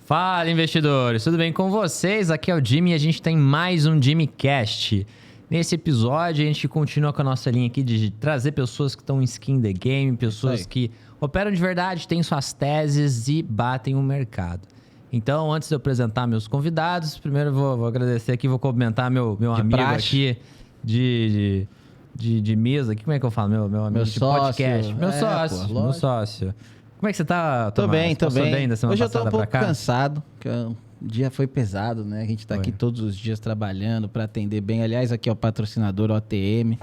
Fala, investidores! Tudo bem com vocês? Aqui é o Jimmy e a gente tem mais um JimmyCast. Nesse episódio, a gente continua com a nossa linha aqui de trazer pessoas que estão em skin the game, pessoas que operam de verdade, têm suas teses e batem o mercado. Então, antes de eu apresentar meus convidados, primeiro eu vou agradecer aqui, vou comentar meu amigo praxe. aqui de mesa. Como é que eu falo? Meu amigo de sócio. podcast. Meu sócio. Como é que você tá, Tô Tomás? bem, tô Passou bem. da semana Hoje eu tô passada um pouco pra cá? cansado, porque o dia foi pesado, né? A gente tá aqui todos os dias trabalhando para atender bem. Aliás, aqui é o patrocinador OTM.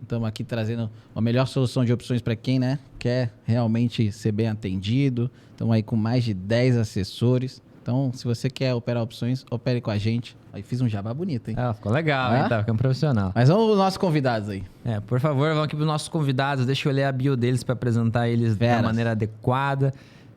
Estamos aqui trazendo a melhor solução de opções para quem, né, quer realmente ser bem atendido. Estamos aí com mais de 10 assessores. Então, se você quer operar opções, opere com a gente. Aí fiz um jabá bonito, hein? Ficou legal, hein? Tá ficando profissional. Mas vamos aos nossos convidados aí. Por favor, vamos aqui para os nossos convidados. Deixa eu ler a bio deles para apresentar eles da maneira adequada.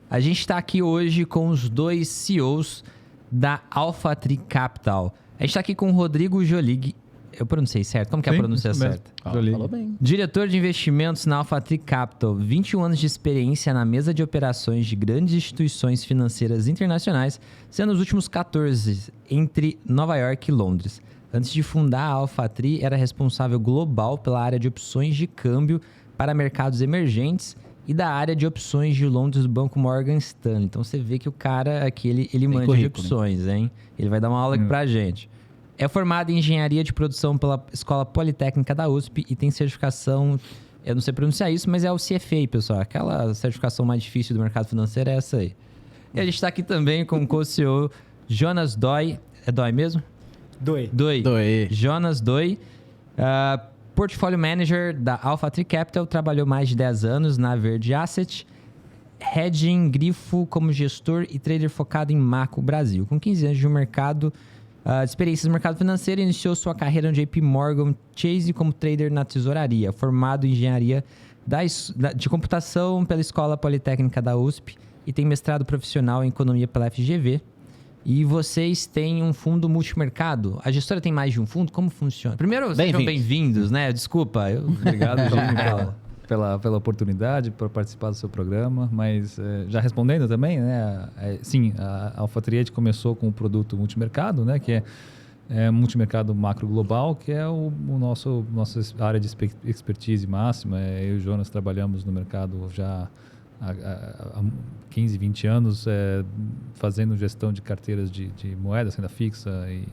A gente está aqui hoje com os dois CEOs da AlphaTree Capital. A gente está aqui com o Rodrigo Jolig. Eu pronunciei certo? Como que é a pronúncia certa? Falou bem. Diretor de investimentos na AlphaTree Capital. 21 anos de experiência na mesa de operações de grandes instituições financeiras internacionais, sendo os últimos 14 entre Nova York e Londres. Antes de fundar a AlphaTree, era responsável global pela área de opções de câmbio para mercados emergentes e da área de opções de Londres do Banco Morgan Stanley. Então você vê que o cara aqui, ele manja de opções, hein? Ele vai dar uma aula aqui pra gente. É formado em engenharia de produção pela Escola Politécnica da USP e tem certificação, eu não sei pronunciar isso, mas é o CFA, pessoal. Aquela certificação mais difícil do mercado financeiro é essa aí. E a gente está aqui também com o co-CEO Jonas Doi. É Doi mesmo? Doi. Jonas Doi. Portfólio Manager da AlphaTree Capital. Trabalhou mais de 10 anos na Verde Asset. Hedging Grifo como gestor e trader focado em macro Brasil. Com 15 anos de mercado... de experiências no mercado financeiro, iniciou sua carreira no JP Morgan Chase como trader na tesouraria, formado em engenharia de computação pela Escola Politécnica da USP e tem mestrado profissional em economia pela FGV. E vocês têm um fundo multimercado. A gestora tem mais de um fundo? Como funciona? Primeiro, sejam bem-vindos, né? Desculpa. Obrigado, Jimmy, pela oportunidade, por participar do seu programa, mas já respondendo também, né? Sim, a AlphaTree começou com o produto multimercado, né? Que é multimercado macro global, que é nossa área de expertise máxima. Eu e o Jonas trabalhamos no mercado já há 15, 20 anos, fazendo gestão de carteiras de moedas, renda fixa e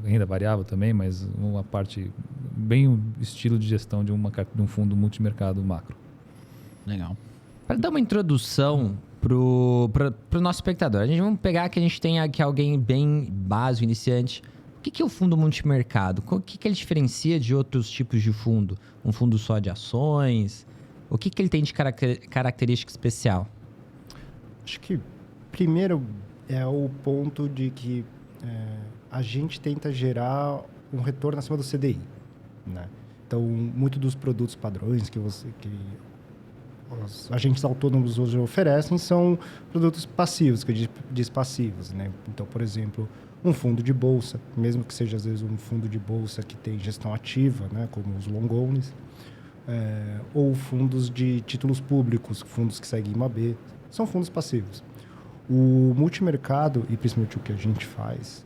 renda variável também, mas uma parte bem o estilo de gestão de um fundo multimercado macro. Legal. Para dar uma introdução pro nosso espectador, vamos pegar que a gente tem aqui alguém bem básico, iniciante. O que é o fundo multimercado? O que ele diferencia de outros tipos de fundo? Um fundo só de ações? O que ele tem de característica especial? Acho que primeiro é o ponto de que a gente tenta gerar um retorno acima do CDI, né? Então, muito dos produtos padrões que os agentes autônomos hoje oferecem são produtos passivos, que diz passivos, né? Então, por exemplo, um fundo de bolsa, mesmo que seja às vezes um fundo de bolsa que tem gestão ativa, né? Como os long onlys, ou fundos de títulos públicos, fundos que seguem IMAB, são fundos passivos. O multimercado, e principalmente o que a gente faz,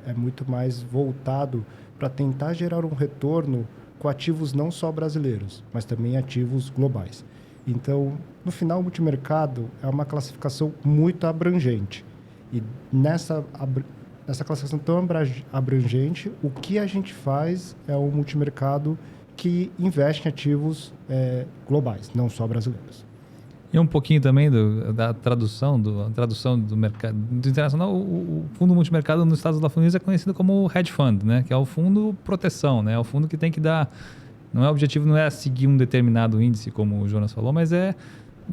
é muito mais voltado para tentar gerar um retorno com ativos não só brasileiros, mas também ativos globais. Então, no final, o multimercado é uma classificação muito abrangente. E nessa classificação tão abrangente, o que a gente faz é um multimercado que investe em ativos globais, não só brasileiros. E um pouquinho também da tradução do mercado do internacional. O fundo multimercado nos Estados Unidos é conhecido como hedge fund, né? Que é o fundo proteção, né? É o fundo que tem que dar... O objetivo não é seguir um determinado índice, como o Jonas falou, mas é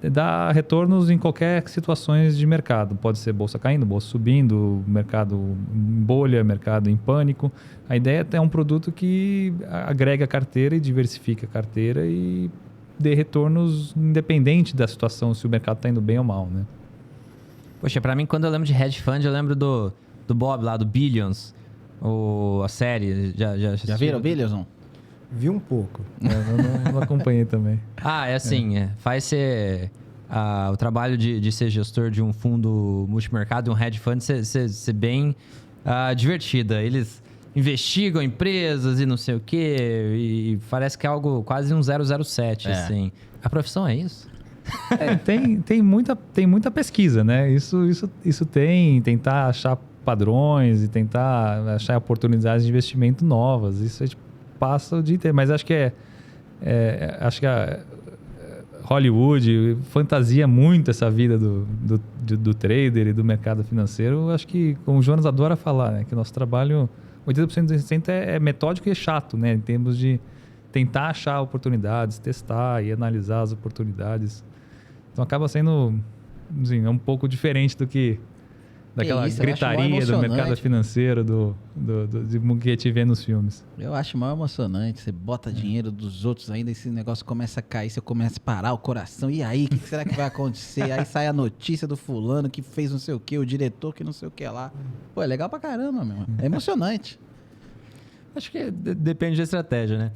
dar retornos em qualquer situações de mercado. Pode ser bolsa caindo, bolsa subindo, mercado em bolha, mercado em pânico. A ideia é ter um produto que agrega a carteira e diversifica a carteira e dê retornos independente da situação, se o mercado está indo bem ou mal, né? Poxa, pra mim, quando eu lembro de hedge fund, eu lembro do Bob lá, do Billions, a série. Já viram Billions, não? Vi um pouco. Eu não acompanhei também. É assim, faz ser... o trabalho de ser gestor de um fundo multimercado, um hedge fund, ser bem divertida. Eles investigam empresas e não sei o quê, e parece que é algo quase um 007, assim. A profissão é isso? Tem muita pesquisa, né? Isso tentar achar padrões e tentar achar oportunidades de investimento novas. Isso a gente passa o dia inteiro. Mas acho que acho que a Hollywood fantasia muito essa vida do trader e do mercado financeiro. Acho que, como o Jonas adora falar, né? Que o nosso trabalho, 80% do restante é metódico e é chato, né? Em termos de tentar achar oportunidades, testar e analisar as oportunidades. Então acaba sendo, assim, um pouco diferente do que daquela gritaria do mercado financeiro do que a gente vê nos filmes. Eu acho mais emocionante. Você bota dinheiro dos outros ainda, esse negócio começa a cair, você começa a parar o coração. E aí, o que será que vai acontecer? Aí sai a notícia do fulano que fez não sei o que, o diretor que não sei o que lá. Pô, é legal pra caramba, meu. É emocionante. Acho que depende da estratégia, né?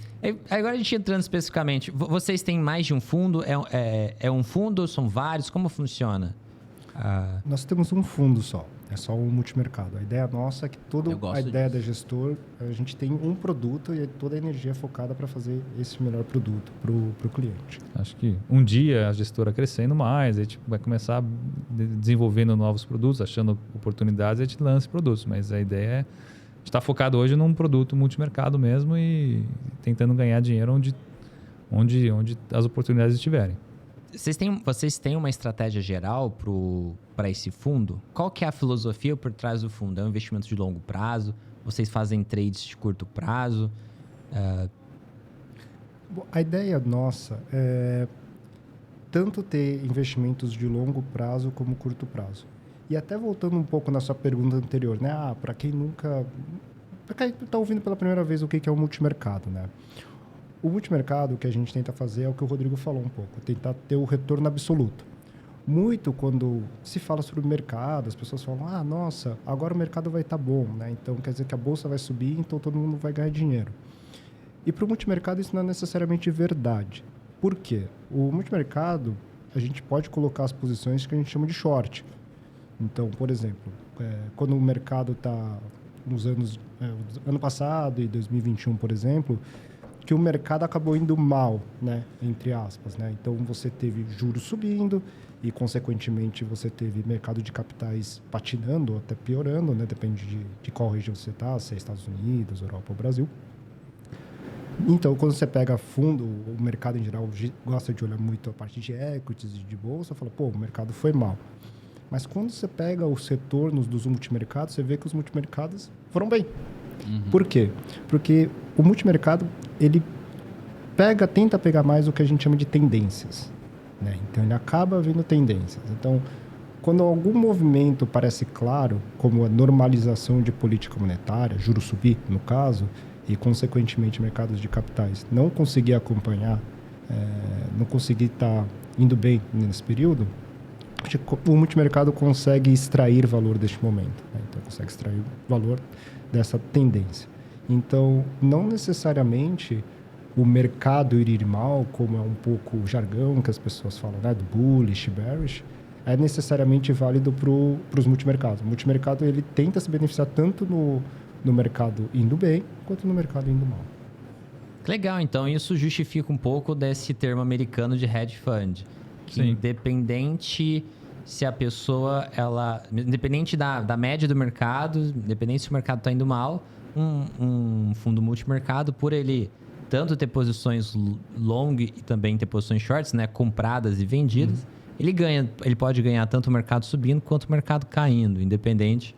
Agora a gente entrando especificamente, vocês têm mais de um fundo? É um fundo? São vários? Como funciona? Nós temos um fundo só. É só um multimercado. A ideia nossa é que toda a ideia da gestor, a gente tem um produto e toda a energia é focada para fazer esse melhor produto para o cliente. Acho que um dia a gestora crescendo mais, a gente vai começar desenvolvendo novos produtos, achando oportunidades, a gente lança produtos. Mas a ideia é estar focado hoje num produto multimercado mesmo e tentando ganhar dinheiro onde as oportunidades estiverem. Vocês têm uma estratégia geral para esse fundo? Qual que é a filosofia por trás do fundo? É um investimento de longo prazo? Vocês fazem trades de curto prazo? Bom, a ideia nossa é tanto ter investimentos de longo prazo como curto prazo. E até voltando um pouco na sua pergunta anterior, né? Para quem está ouvindo pela primeira vez o que é o multimercado, né? O multimercado, o que a gente tenta fazer é o que o Rodrigo falou um pouco, tentar ter o retorno absoluto. Muito quando se fala sobre o mercado, as pessoas falam, nossa, agora o mercado vai estar bom, né? Então quer dizer que a bolsa vai subir, então todo mundo vai ganhar dinheiro. E para o multimercado isso não é necessariamente verdade. Por quê? O multimercado, a gente pode colocar as posições que a gente chama de short. Então, por exemplo, quando o mercado está nos ano passado e 2021, por exemplo, que o mercado acabou indo mal, né, entre aspas, né? Então você teve juros subindo e consequentemente você teve mercado de capitais patinando ou até piorando, né? Depende de qual região você está, se é Estados Unidos, Europa ou Brasil. Então, quando você pega fundo, o mercado em geral gosta de olhar muito a parte de equities e de bolsa, fala, pô, o mercado foi mal. Mas quando você pega os retornos dos multimercados, você vê que os multimercados foram bem. Uhum. Por quê? Porque o multimercado, ele tenta pegar mais o que a gente chama de tendências, né? Então, ele acaba vendo tendências. Então, quando algum movimento parece claro, como a normalização de política monetária, juros subir, no caso, e, consequentemente, mercados de capitais não conseguir acompanhar, não conseguir estar indo bem nesse período, o multimercado consegue extrair valor deste momento, né? Então, consegue extrair valor dessa tendência. Então, não necessariamente o mercado ir mal, como é um pouco o jargão que as pessoas falam, né, do bullish, bearish, é necessariamente válido para os multimercados. O multimercado ele tenta se beneficiar tanto no mercado indo bem, quanto no mercado indo mal. Legal, então isso justifica um pouco desse termo americano de hedge fund. Que sim, independente se a pessoa, independente da média do mercado, independente se o mercado está indo mal, um fundo multimercado, por ele tanto ter posições long e também ter posições shorts, né, compradas e vendidas, ele pode ganhar tanto o mercado subindo quanto o mercado caindo, independente.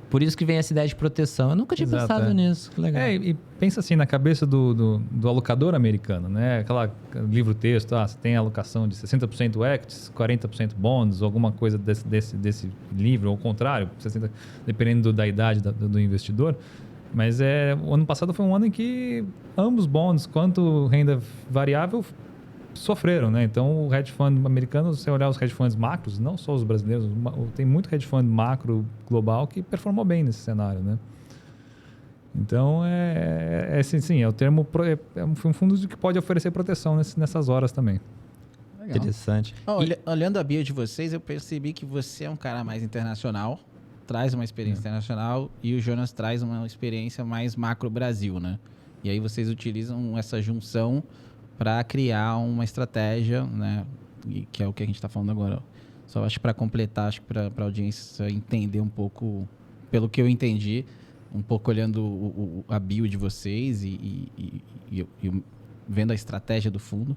Por isso que vem essa ideia de proteção. Eu nunca tinha pensado nisso. Que legal. E pensa assim, na cabeça do alocador americano, né? Aquela livro-texto, você tem a alocação de 60% equities, 40% bonds, ou alguma coisa desse livro, ou ao contrário, 60%, dependendo da idade do investidor. Mas o ano passado foi um ano em que ambos bonds, quanto renda variável, sofreram, né? Então, o hedge fund americano, se você olhar os hedge funds macros, não só os brasileiros, tem muito hedge fund macro global que performou bem nesse cenário, né? Então, sim, é o termo, é um fundo que pode oferecer proteção nessas horas também. Legal. Interessante. Olhando a bio de vocês, eu percebi que você é um cara mais internacional, traz uma experiência internacional, e o Jonas traz uma experiência mais macro Brasil, né? E aí vocês utilizam essa junção para criar uma estratégia, né? Que é o que a gente está falando agora. Só acho para completar, acho que para a audiência entender um pouco, pelo que eu entendi, um pouco olhando a bio de vocês e vendo a estratégia do fundo,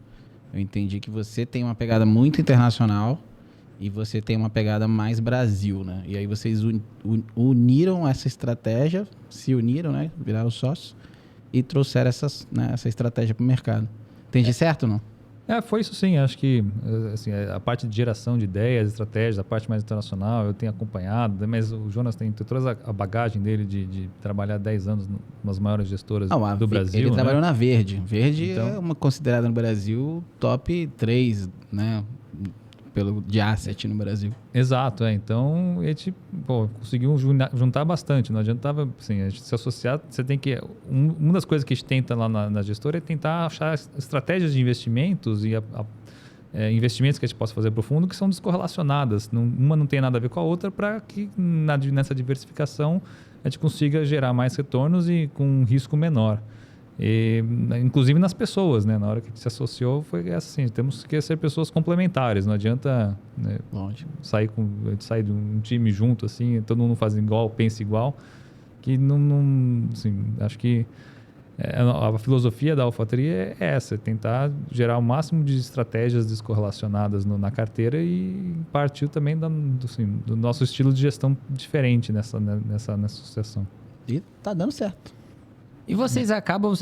eu entendi que você tem uma pegada muito internacional e você tem uma pegada mais Brasil, né? E aí vocês uniram essa estratégia, se uniram, né? Viraram sócios e trouxeram essa estratégia para o mercado. Entendi certo ou não? Foi isso sim. Acho que assim, a parte de geração de ideias, estratégias, a parte mais internacional, eu tenho acompanhado, mas o Jonas tem toda a bagagem dele de trabalhar 10 anos nas maiores gestoras do Brasil. Ele trabalhou né? na Verde. Verde Então, é considerada no Brasil top 3, né? De asset no Brasil. Exato, então a gente conseguiu juntar bastante, não adiantava assim, a gente se associar, você tem que, uma das coisas que a gente tenta lá na gestora é tentar achar estratégias de investimentos e investimentos que a gente possa fazer para o fundo que são descorrelacionadas, uma não tem nada a ver com a outra, para que nessa diversificação a gente consiga gerar mais retornos e com um risco menor. E, inclusive nas pessoas, né? Na hora que a gente se associou foi assim, temos que ser pessoas complementares, não adianta, né, sair de um time junto assim, todo mundo faz igual, pensa igual, que não assim, acho que a filosofia da Alphatria é essa, tentar gerar o máximo de estratégias descorrelacionadas na carteira e partiu também do nosso estilo de gestão diferente nessa associação. E tá dando certo. E vocês acabam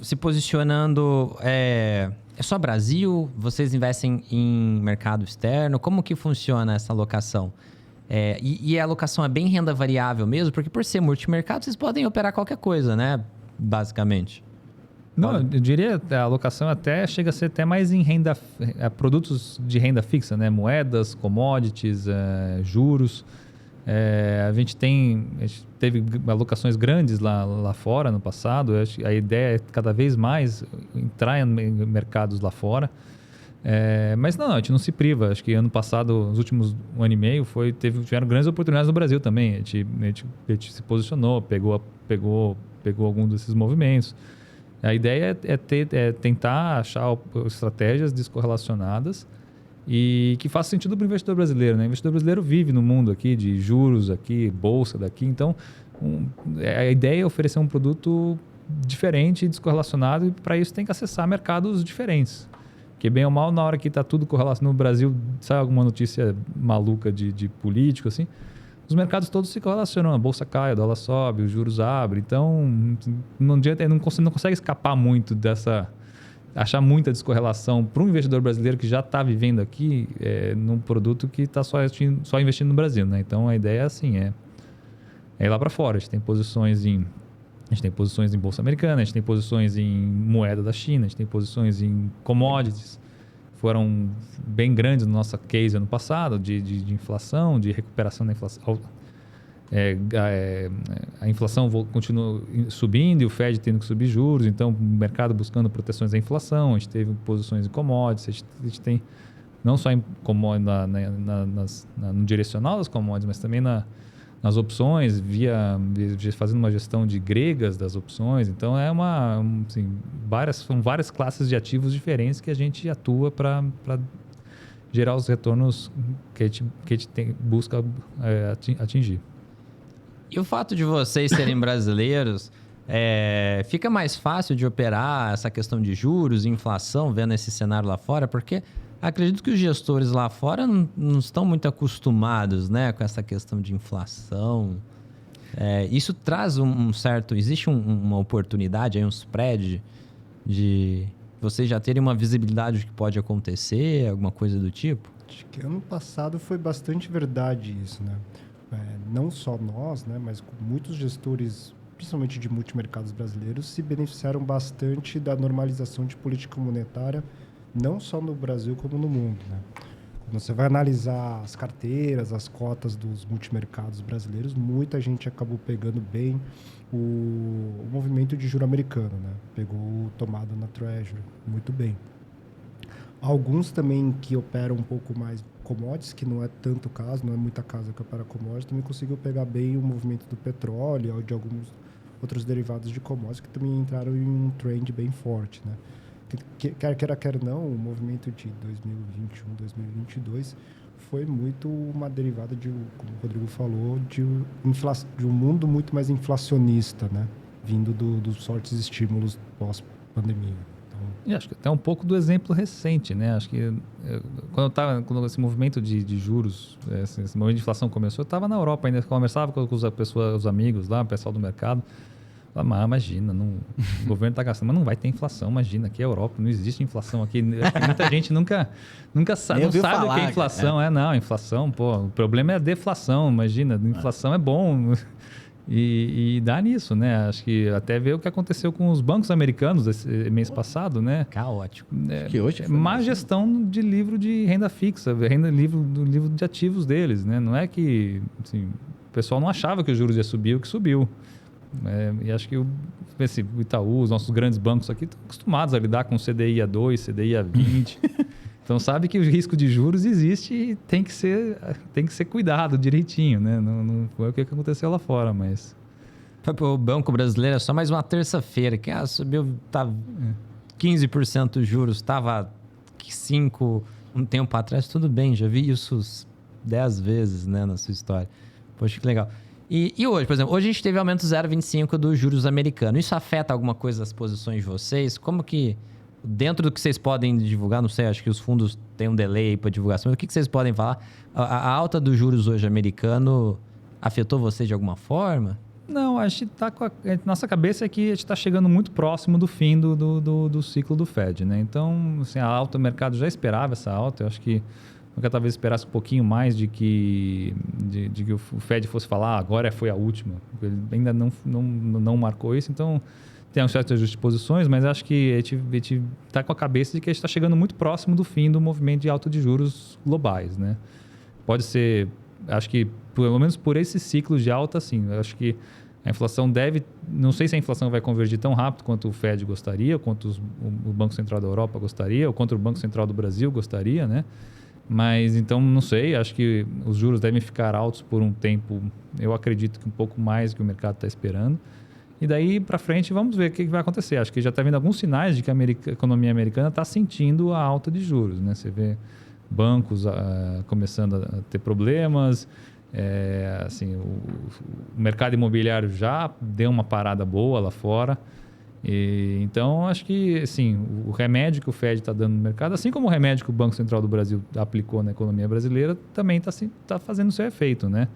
se posicionando... É só Brasil? Vocês investem em mercado externo? Como que funciona essa alocação? E a alocação é bem renda variável mesmo? Porque por ser multimercado, vocês podem operar qualquer coisa, né? Basicamente. Não, eu diria que a alocação até chega a ser até mais em produtos de renda fixa, né? Moedas, commodities, juros. A gente teve alocações grandes lá fora no passado. A ideia é cada vez mais entrar em mercados lá fora. Mas não, a gente não se priva. Acho que ano passado, nos últimos 1 ano e meio, tiveram grandes oportunidades no Brasil também. A gente se posicionou, pegou algum desses movimentos. A ideia é tentar achar estratégias descorrelacionadas e que faça sentido para o investidor brasileiro, né? O investidor brasileiro vive no mundo aqui de juros, aqui, bolsa daqui. Então, a ideia é oferecer um produto diferente e descorrelacionado, e para isso tem que acessar mercados diferentes. Porque bem ou mal, na hora que está tudo correlacionado no Brasil, sai alguma notícia maluca de político, assim, os mercados todos se correlacionam. A bolsa cai, o dólar sobe, os juros abrem. Então, não adianta, não consegue escapar muito achar muita descorrelação para um investidor brasileiro que já está vivendo aqui num produto que está só investindo no Brasil, né? Então, a ideia é assim, é ir lá para fora. A gente tem posições em bolsa americana, a gente tem posições em moeda da China, a gente tem posições em commodities. Foram bem grandes no nosso case ano passado, de inflação, de recuperação da inflação. A inflação continua subindo e o Fed tendo que subir juros, então o mercado buscando proteções da inflação. A gente teve posições em commodities, a gente tem não só em no direcional das commodities, mas também nas opções, fazendo uma gestão de gregas das opções. Então são várias classes de ativos diferentes que a gente atua para gerar os retornos que a gente busca atingir. E o fato de vocês serem brasileiros, fica mais fácil de operar essa questão de juros, inflação, vendo esse cenário lá fora? Porque acredito que os gestores lá fora não estão muito acostumados, né, com essa questão de inflação. Isso traz existe uma oportunidade, aí, um spread de vocês já terem uma visibilidade do que pode acontecer, alguma coisa do tipo? Acho que ano passado foi bastante verdade isso, né? Não só nós, né, mas muitos gestores, principalmente de multimercados brasileiros, se beneficiaram bastante da normalização de política monetária, não só no Brasil como no mundo, né? Quando você vai analisar as carteiras, as cotas dos multimercados brasileiros, muita gente acabou pegando bem o movimento de juro americano, né? Pegou tomada na Treasury muito bem. Alguns também que operam um pouco mais commodities, que não é tanto caso, não é muita casa que opera commodities, também conseguiu pegar bem o movimento do petróleo ou de alguns outros derivados de commodities que também entraram em um trend bem forte, né? Quer não, o movimento de 2021, 2022 foi muito uma derivada como o Rodrigo falou, de um mundo muito mais inflacionista, né? Vindo dos fortes estímulos pós-pandemia. E acho que até um pouco do exemplo recente, né? Acho que quando esse movimento de juros, esse movimento de inflação começou, eu estava na Europa ainda, conversava com os amigos lá, o pessoal do mercado. Mas imagina, o governo está gastando, mas não vai ter inflação, imagina, aqui é a Europa, não existe inflação aqui. Acho que muita gente nunca sabe o que é inflação. Não, inflação, pô, o problema é a deflação, imagina, inflação é bom. E dá nisso, né? Acho que até ver o que aconteceu com os bancos americanos esse mês passado, né? Caótico. Que hoje má gestão de livro de renda fixa, livro de ativos deles, né? Não é que assim, o pessoal não achava que os juros ia subir, o que subiu. E acho que o Itaú, os nossos grandes bancos aqui estão acostumados a lidar com CDI a 2, CDI a 20. Então sabe que o risco de juros existe e tem que ser cuidado direitinho, né? Não foi o que aconteceu lá fora, mas... O Banco Brasileiro é só mais uma terça-feira, que subiu, tá 15% os juros, estava 5% um tempo atrás, tudo bem, já vi isso 10 vezes, né, na sua história. Poxa, que legal. E hoje, por exemplo, hoje a gente teve aumento 0,25 dos juros americanos. Isso afeta alguma coisa as posições de vocês? Como que, dentro do que vocês podem divulgar, não sei, acho que os fundos têm um delay para divulgação, mas o que vocês podem falar? A alta dos juros hoje americano afetou vocês de alguma forma? Não, a gente tá nossa cabeça é que a gente está chegando muito próximo do fim do ciclo do Fed, né? Então, assim, a alta, o mercado já esperava essa alta, eu acho que talvez esperasse um pouquinho mais de que o Fed fosse falar, agora foi a última. Ele ainda não marcou isso, então tem um certo ajuste de posições, mas acho que a gente está com a cabeça de que a gente está chegando muito próximo do fim do movimento de alta de juros globais, né? Pode ser, acho que pelo menos por esse ciclo de alta, sim. Eu acho que a inflação não sei se a inflação vai convergir tão rápido quanto o Fed gostaria, quanto o Banco Central da Europa gostaria, ou quanto o Banco Central do Brasil gostaria, né? Mas, então, não sei, acho que os juros devem ficar altos por um tempo, eu acredito que um pouco mais do que o mercado está esperando. E daí para frente, vamos ver o que vai acontecer. Acho que já está vendo alguns sinais de que a economia americana está sentindo a alta de juros, né? Você vê bancos começando a ter problemas, assim, o mercado imobiliário já deu uma parada boa lá fora. Então, acho que assim, o remédio que o Fed está dando no mercado, assim como o remédio que o Banco Central do Brasil aplicou na economia brasileira, também está fazendo o seu efeito, né?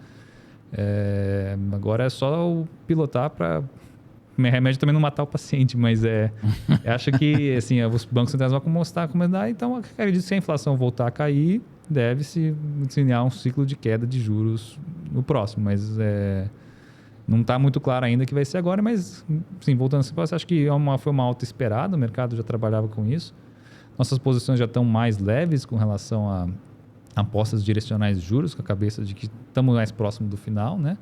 Agora é só pilotar para... remédio também não matar o paciente, mas acho que assim, os bancos centrais vão começar a recomendar, então acredito que se a inflação voltar a cair, deve-se iniciar um ciclo de queda de juros no próximo, mas... não está muito claro ainda que vai ser agora, mas, sim, voltando a esse passo, acho que foi uma alta esperada, o mercado já trabalhava com isso. Nossas posições já estão mais leves com relação a apostas direcionais de juros, com a cabeça de que estamos mais próximo do final, né?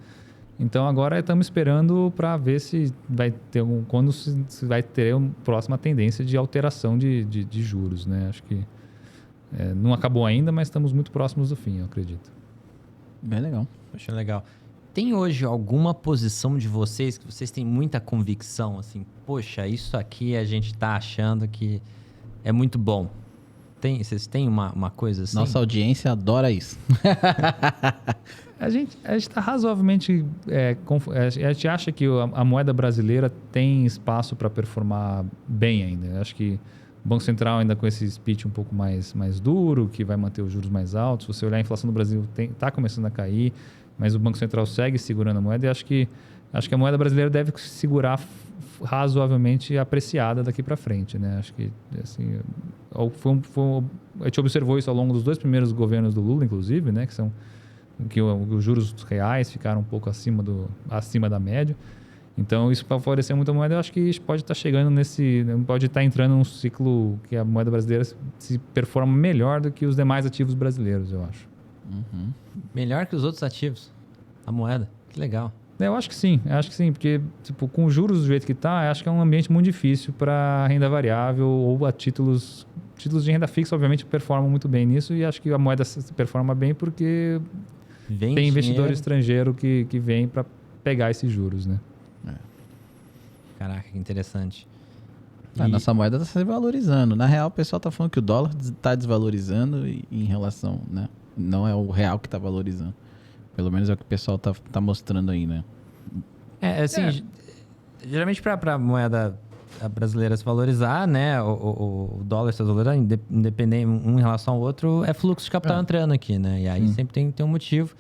Então, agora estamos esperando para ver se vai ter quando se vai ter uma próxima tendência de alteração de juros, né? Acho que não acabou ainda, mas estamos muito próximos do fim, eu acredito. Bem legal. Poxa, legal. Tem hoje alguma posição de vocês que vocês têm muita convicção, assim, poxa, isso aqui a gente está achando que é muito bom? Vocês têm uma coisa assim? Nossa audiência adora isso. A gente está razoavelmente... a gente acha que a moeda brasileira tem espaço para performar bem ainda. Eu acho que o Banco Central ainda com esse speech um pouco mais duro, que vai manter os juros mais altos. Se você olhar a inflação no Brasil, está começando a cair, mas o Banco Central segue segurando a moeda e acho que a moeda brasileira deve se segurar razoavelmente apreciada daqui para frente, né? Acho que assim, a gente observou isso ao longo dos 2 primeiros governos do Lula, inclusive, né? Que os juros reais ficaram um pouco acima da média. Então isso favoreceu muito a moeda. Eu acho que a gente pode estar chegando pode estar entrando num ciclo que a moeda brasileira se performa melhor do que os demais ativos brasileiros, eu acho. Uhum. Melhor que os outros ativos, a moeda. Que legal. Eu acho que sim, porque tipo, com os juros do jeito que está, acho que é um ambiente muito difícil para renda variável ou a títulos títulos de renda fixa, obviamente, performam muito bem nisso e acho que a moeda performa bem porque tem investidor estrangeiro que vem para pegar esses juros, né? Caraca, que interessante. A nossa moeda está se valorizando. Na real, o pessoal está falando que o dólar está desvalorizando em relação, né? Não é o real que está valorizando. Pelo menos é o que o pessoal tá mostrando aí, né? Geralmente para a moeda brasileira se valorizar, né? O dólar se valorizar, independente um em relação ao outro, é fluxo de capital entrando aqui, né? E aí sempre tem um motivo.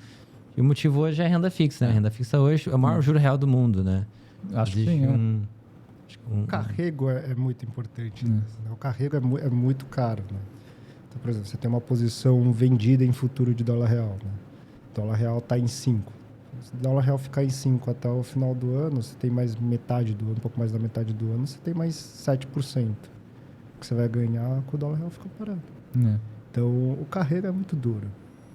E o motivo hoje é a renda fixa, né? A renda fixa hoje é o maior juro real do mundo, né? Acho que sim, O carrego é muito importante. Né? O carrego é muito caro, né? Então, por exemplo, você tem uma posição vendida em futuro de dólar real, né? O dólar real está em 5. Se o dólar real ficar em 5 até o final do ano, você tem mais metade do ano, um pouco mais da metade do ano, você tem mais 7%. Que você vai ganhar com o dólar real fica parado. Então, o carrego é muito duro.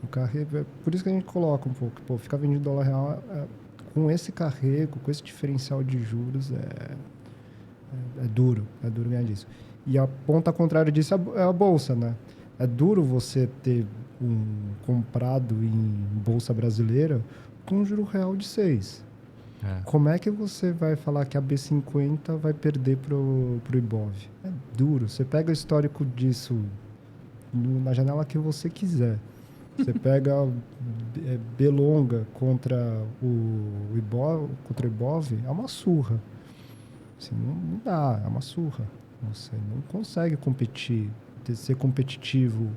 O carrego por isso que a gente coloca um pouco. Pô, ficar vendendo dólar real com esse carrego, com esse diferencial de juros, é duro ganhar disso. E a ponta contrária disso é a bolsa, né? É duro você ter comprado em bolsa brasileira com um juro real de 6. Como é que você vai falar que a B50 vai perder pro Ibov? É duro. Você pega o histórico disso na janela que você quiser. Você pega B-longa contra o Ibov, é uma surra. Assim, não dá, é uma surra. Você não consegue competir, ser competitivo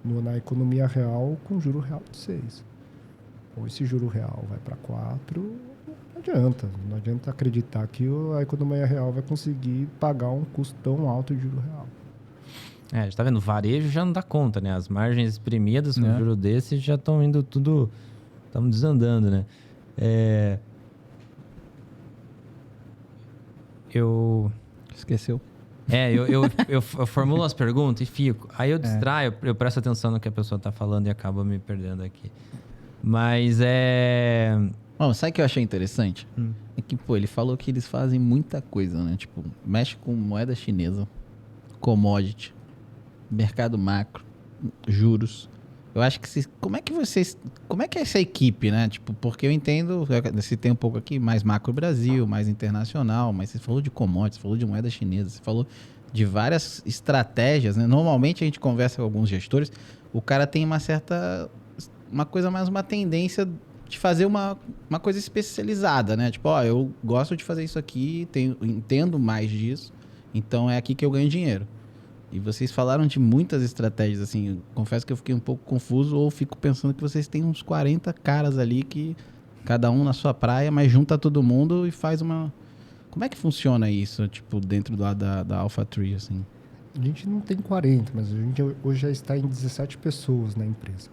na economia real com juro real de 6. Ou esse juro real vai para 4, não adianta acreditar que a economia real vai conseguir pagar um custo tão alto de juro real. A gente tá vendo, o varejo já não dá conta, né? As margens exprimidas com juro desse já estão indo tudo, estão desandando, né? Esqueceu. Eu formulo as perguntas e fico. Aí eu distraio, eu presto atenção no que a pessoa tá falando e acaba me perdendo aqui. Mas sabe o que eu achei interessante? É que, ele falou que eles fazem muita coisa, né? Tipo, mexe com moeda chinesa, commodity, mercado macro, juros. Eu acho que como é que é essa equipe, né? Tipo, porque eu entendo, eu citei um pouco aqui, mais macro Brasil, mais internacional, mas você falou de commodities, você falou de moeda chinesa, você falou de várias estratégias, né? Normalmente a gente conversa com alguns gestores, o cara tem uma coisa mais, uma tendência de fazer uma coisa especializada, né? Tipo, eu gosto de fazer isso aqui, entendo mais disso, então é aqui que eu ganho dinheiro. E vocês falaram de muitas estratégias, assim, confesso que eu fiquei um pouco confuso ou fico pensando que vocês têm uns 40 caras ali que cada um na sua praia, mas junta todo mundo e faz uma... Como é que funciona isso, tipo, dentro da AlphaTree, assim? A gente não tem 40, mas a gente hoje já está em 17 pessoas na empresa.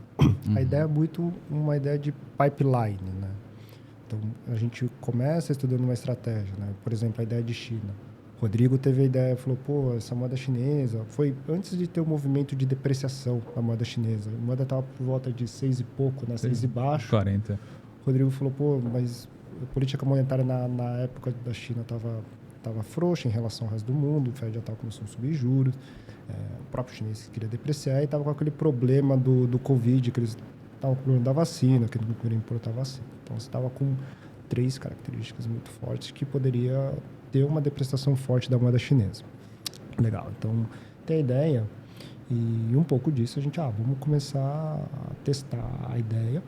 A ideia é muito uma ideia de pipeline, né? Então, a gente começa estudando uma estratégia, né? Por exemplo, a ideia de China. Rodrigo teve a ideia, falou, essa moeda chinesa... Foi antes de ter o movimento de depreciação da moeda chinesa. A moeda estava por volta de 6 e pouco, né? 6 e baixo. 40. Rodrigo falou, mas a política monetária na época da China estava frouxa em relação ao resto do mundo. O Fed já estava começando a subir juros. O próprio chinês queria depreciar e estava com aquele problema do Covid, que eles estavam com o problema da vacina, que não queriam importar vacina. Então, você estava com 3 características muito fortes que poderia ter uma depreciação forte da moeda chinesa. Legal. Então, tem a ideia e um pouco disso a gente, vamos começar a testar a ideia.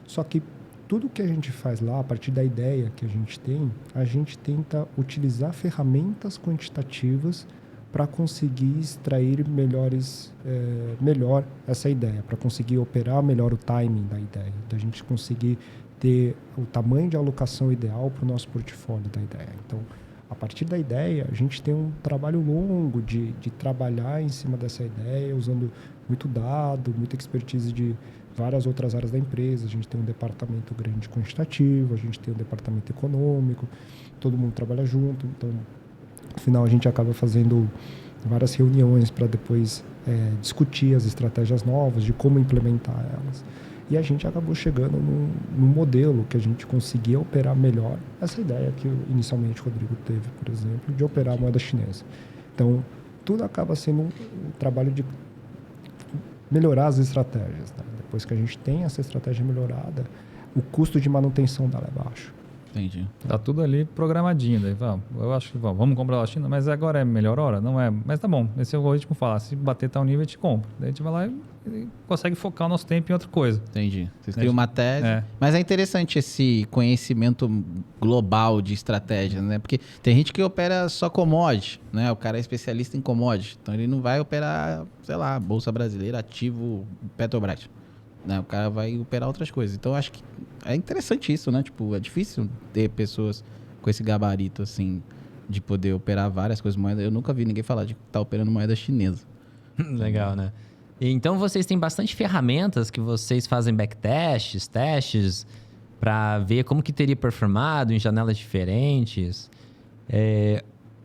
Só que tudo que a gente faz lá, a partir da ideia que a gente tenta utilizar ferramentas quantitativas para conseguir extrair melhor essa ideia, para conseguir operar melhor o timing da ideia, da gente conseguir ter o tamanho de alocação ideal para o nosso portfólio da ideia. Então, a partir da ideia, a gente tem um trabalho longo de trabalhar em cima dessa ideia, usando muito dado, muita expertise de várias outras áreas da empresa. A gente tem um departamento grande quantitativo, a gente tem um departamento econômico, todo mundo trabalha junto. Então, no final, a gente acaba fazendo várias reuniões para depois discutir as estratégias novas, de como implementar elas. E a gente acabou chegando num modelo que a gente conseguia operar melhor essa ideia que inicialmente o Rodrigo teve, por exemplo, de operar a moeda chinesa. Então, tudo acaba sendo um trabalho de melhorar as estratégias, né? Depois que a gente tem essa estratégia melhorada, o custo de manutenção dela é baixo. Entendi. Tá tudo ali programadinho. Daí, eu acho que vamos comprar a China, mas agora é a melhor hora? Não é. Mas tá bom, esse algoritmo fala, se bater tal nível, a gente compra. Daí a gente vai lá e consegue focar o nosso tempo em outra coisa. Entendi. Vocês têm uma tese. É. Mas é interessante esse conhecimento global de estratégia, né? Porque tem gente que opera só commodity, né? O cara é especialista em commodity. Então ele não vai operar, sei lá, Bolsa Brasileira, ativo Petrobras. Né? O cara vai operar outras coisas. Então eu acho que é interessante isso, né? Tipo, é difícil ter pessoas com esse gabarito, assim, de poder operar várias coisas. Moeda. Eu nunca vi ninguém falar de estar operando moeda chinesa. Legal, né? Então vocês têm bastante ferramentas que vocês fazem backtests, testes, para ver como que teria performado em janelas diferentes.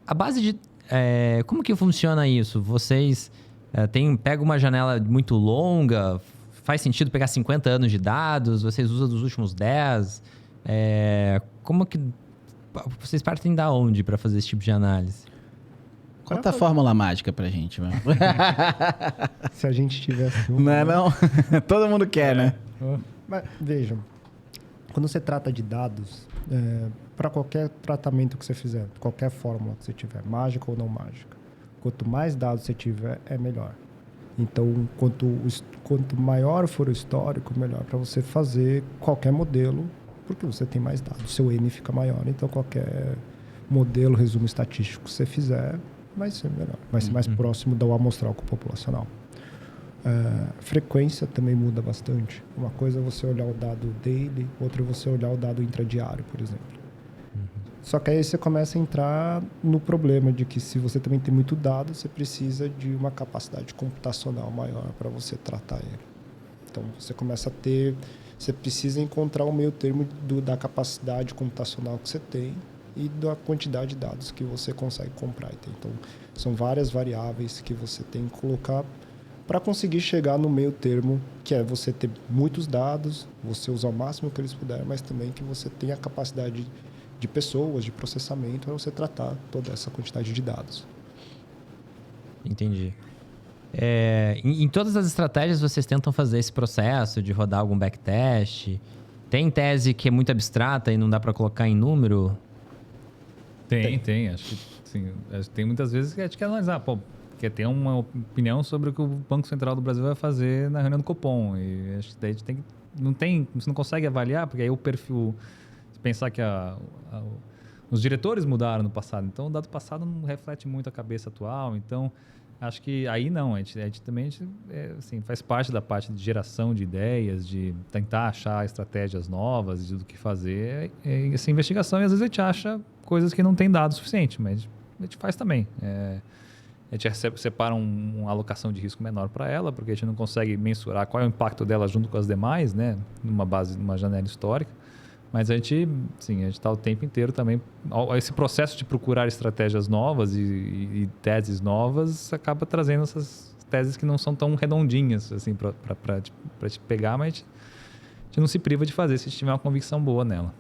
A base de... como que funciona isso? Vocês pegam uma janela muito longa, faz sentido pegar 50 anos de dados, vocês usam dos últimos 10? Como que... Vocês partem da onde para fazer esse tipo de análise? Conta a fórmula mágica pra gente, mano. Se a gente tivesse Não é não? Todo mundo quer, né? Mas, vejam, quando você trata de dados, para qualquer tratamento que você fizer, qualquer fórmula que você tiver, mágica ou não mágica, quanto mais dados você tiver, é melhor. Então, quanto maior for o histórico, melhor para você fazer qualquer modelo, porque você tem mais dados, seu N fica maior. Então, qualquer modelo, resumo estatístico que você fizer, vai ser melhor, vai ser mais próximo do amostral populacional. Frequência também muda bastante. Uma coisa é você olhar o dado daily, outra é você olhar o dado intradiário, por exemplo. Só que aí você começa a entrar no problema de que se você também tem muito dado, você precisa de uma capacidade computacional maior para você tratar ele. Então você começa a ter, você precisa encontrar o meio termo da capacidade computacional que você tem e da quantidade de dados que você consegue comprar. Então, são várias variáveis que você tem que colocar para conseguir chegar no meio termo, que é você ter muitos dados, você usar o máximo que eles puderem, mas também que você tenha a capacidade de pessoas, de processamento, para você tratar toda essa quantidade de dados. Entendi. Em todas as estratégias, vocês tentam fazer esse processo de rodar algum backtest? Tem tese que é muito abstrata e não dá para colocar em número? Tem. Acho que sim, tem muitas vezes que a gente quer analisar, quer ter uma opinião sobre o que o Banco Central do Brasil vai fazer na reunião do Copom. E acho que daí a gente você não consegue avaliar, porque aí o perfil, se pensar que os diretores mudaram no passado, então o dado passado não reflete muito a cabeça atual, então acho que aí não, a gente também assim, faz parte da parte de geração de ideias, de tentar achar estratégias novas do que fazer, essa investigação, e às vezes a gente acha coisas que não tem dado suficiente, mas a gente faz também. A gente separa uma alocação de risco menor para ela, porque a gente não consegue mensurar qual é o impacto dela junto com as demais, né, numa janela histórica. Mas a gente está o tempo inteiro também... Esse processo de procurar estratégias novas e teses novas acaba trazendo essas teses que não são tão redondinhas assim, para te pegar, mas a gente não se priva de fazer se a gente tiver uma convicção boa nela.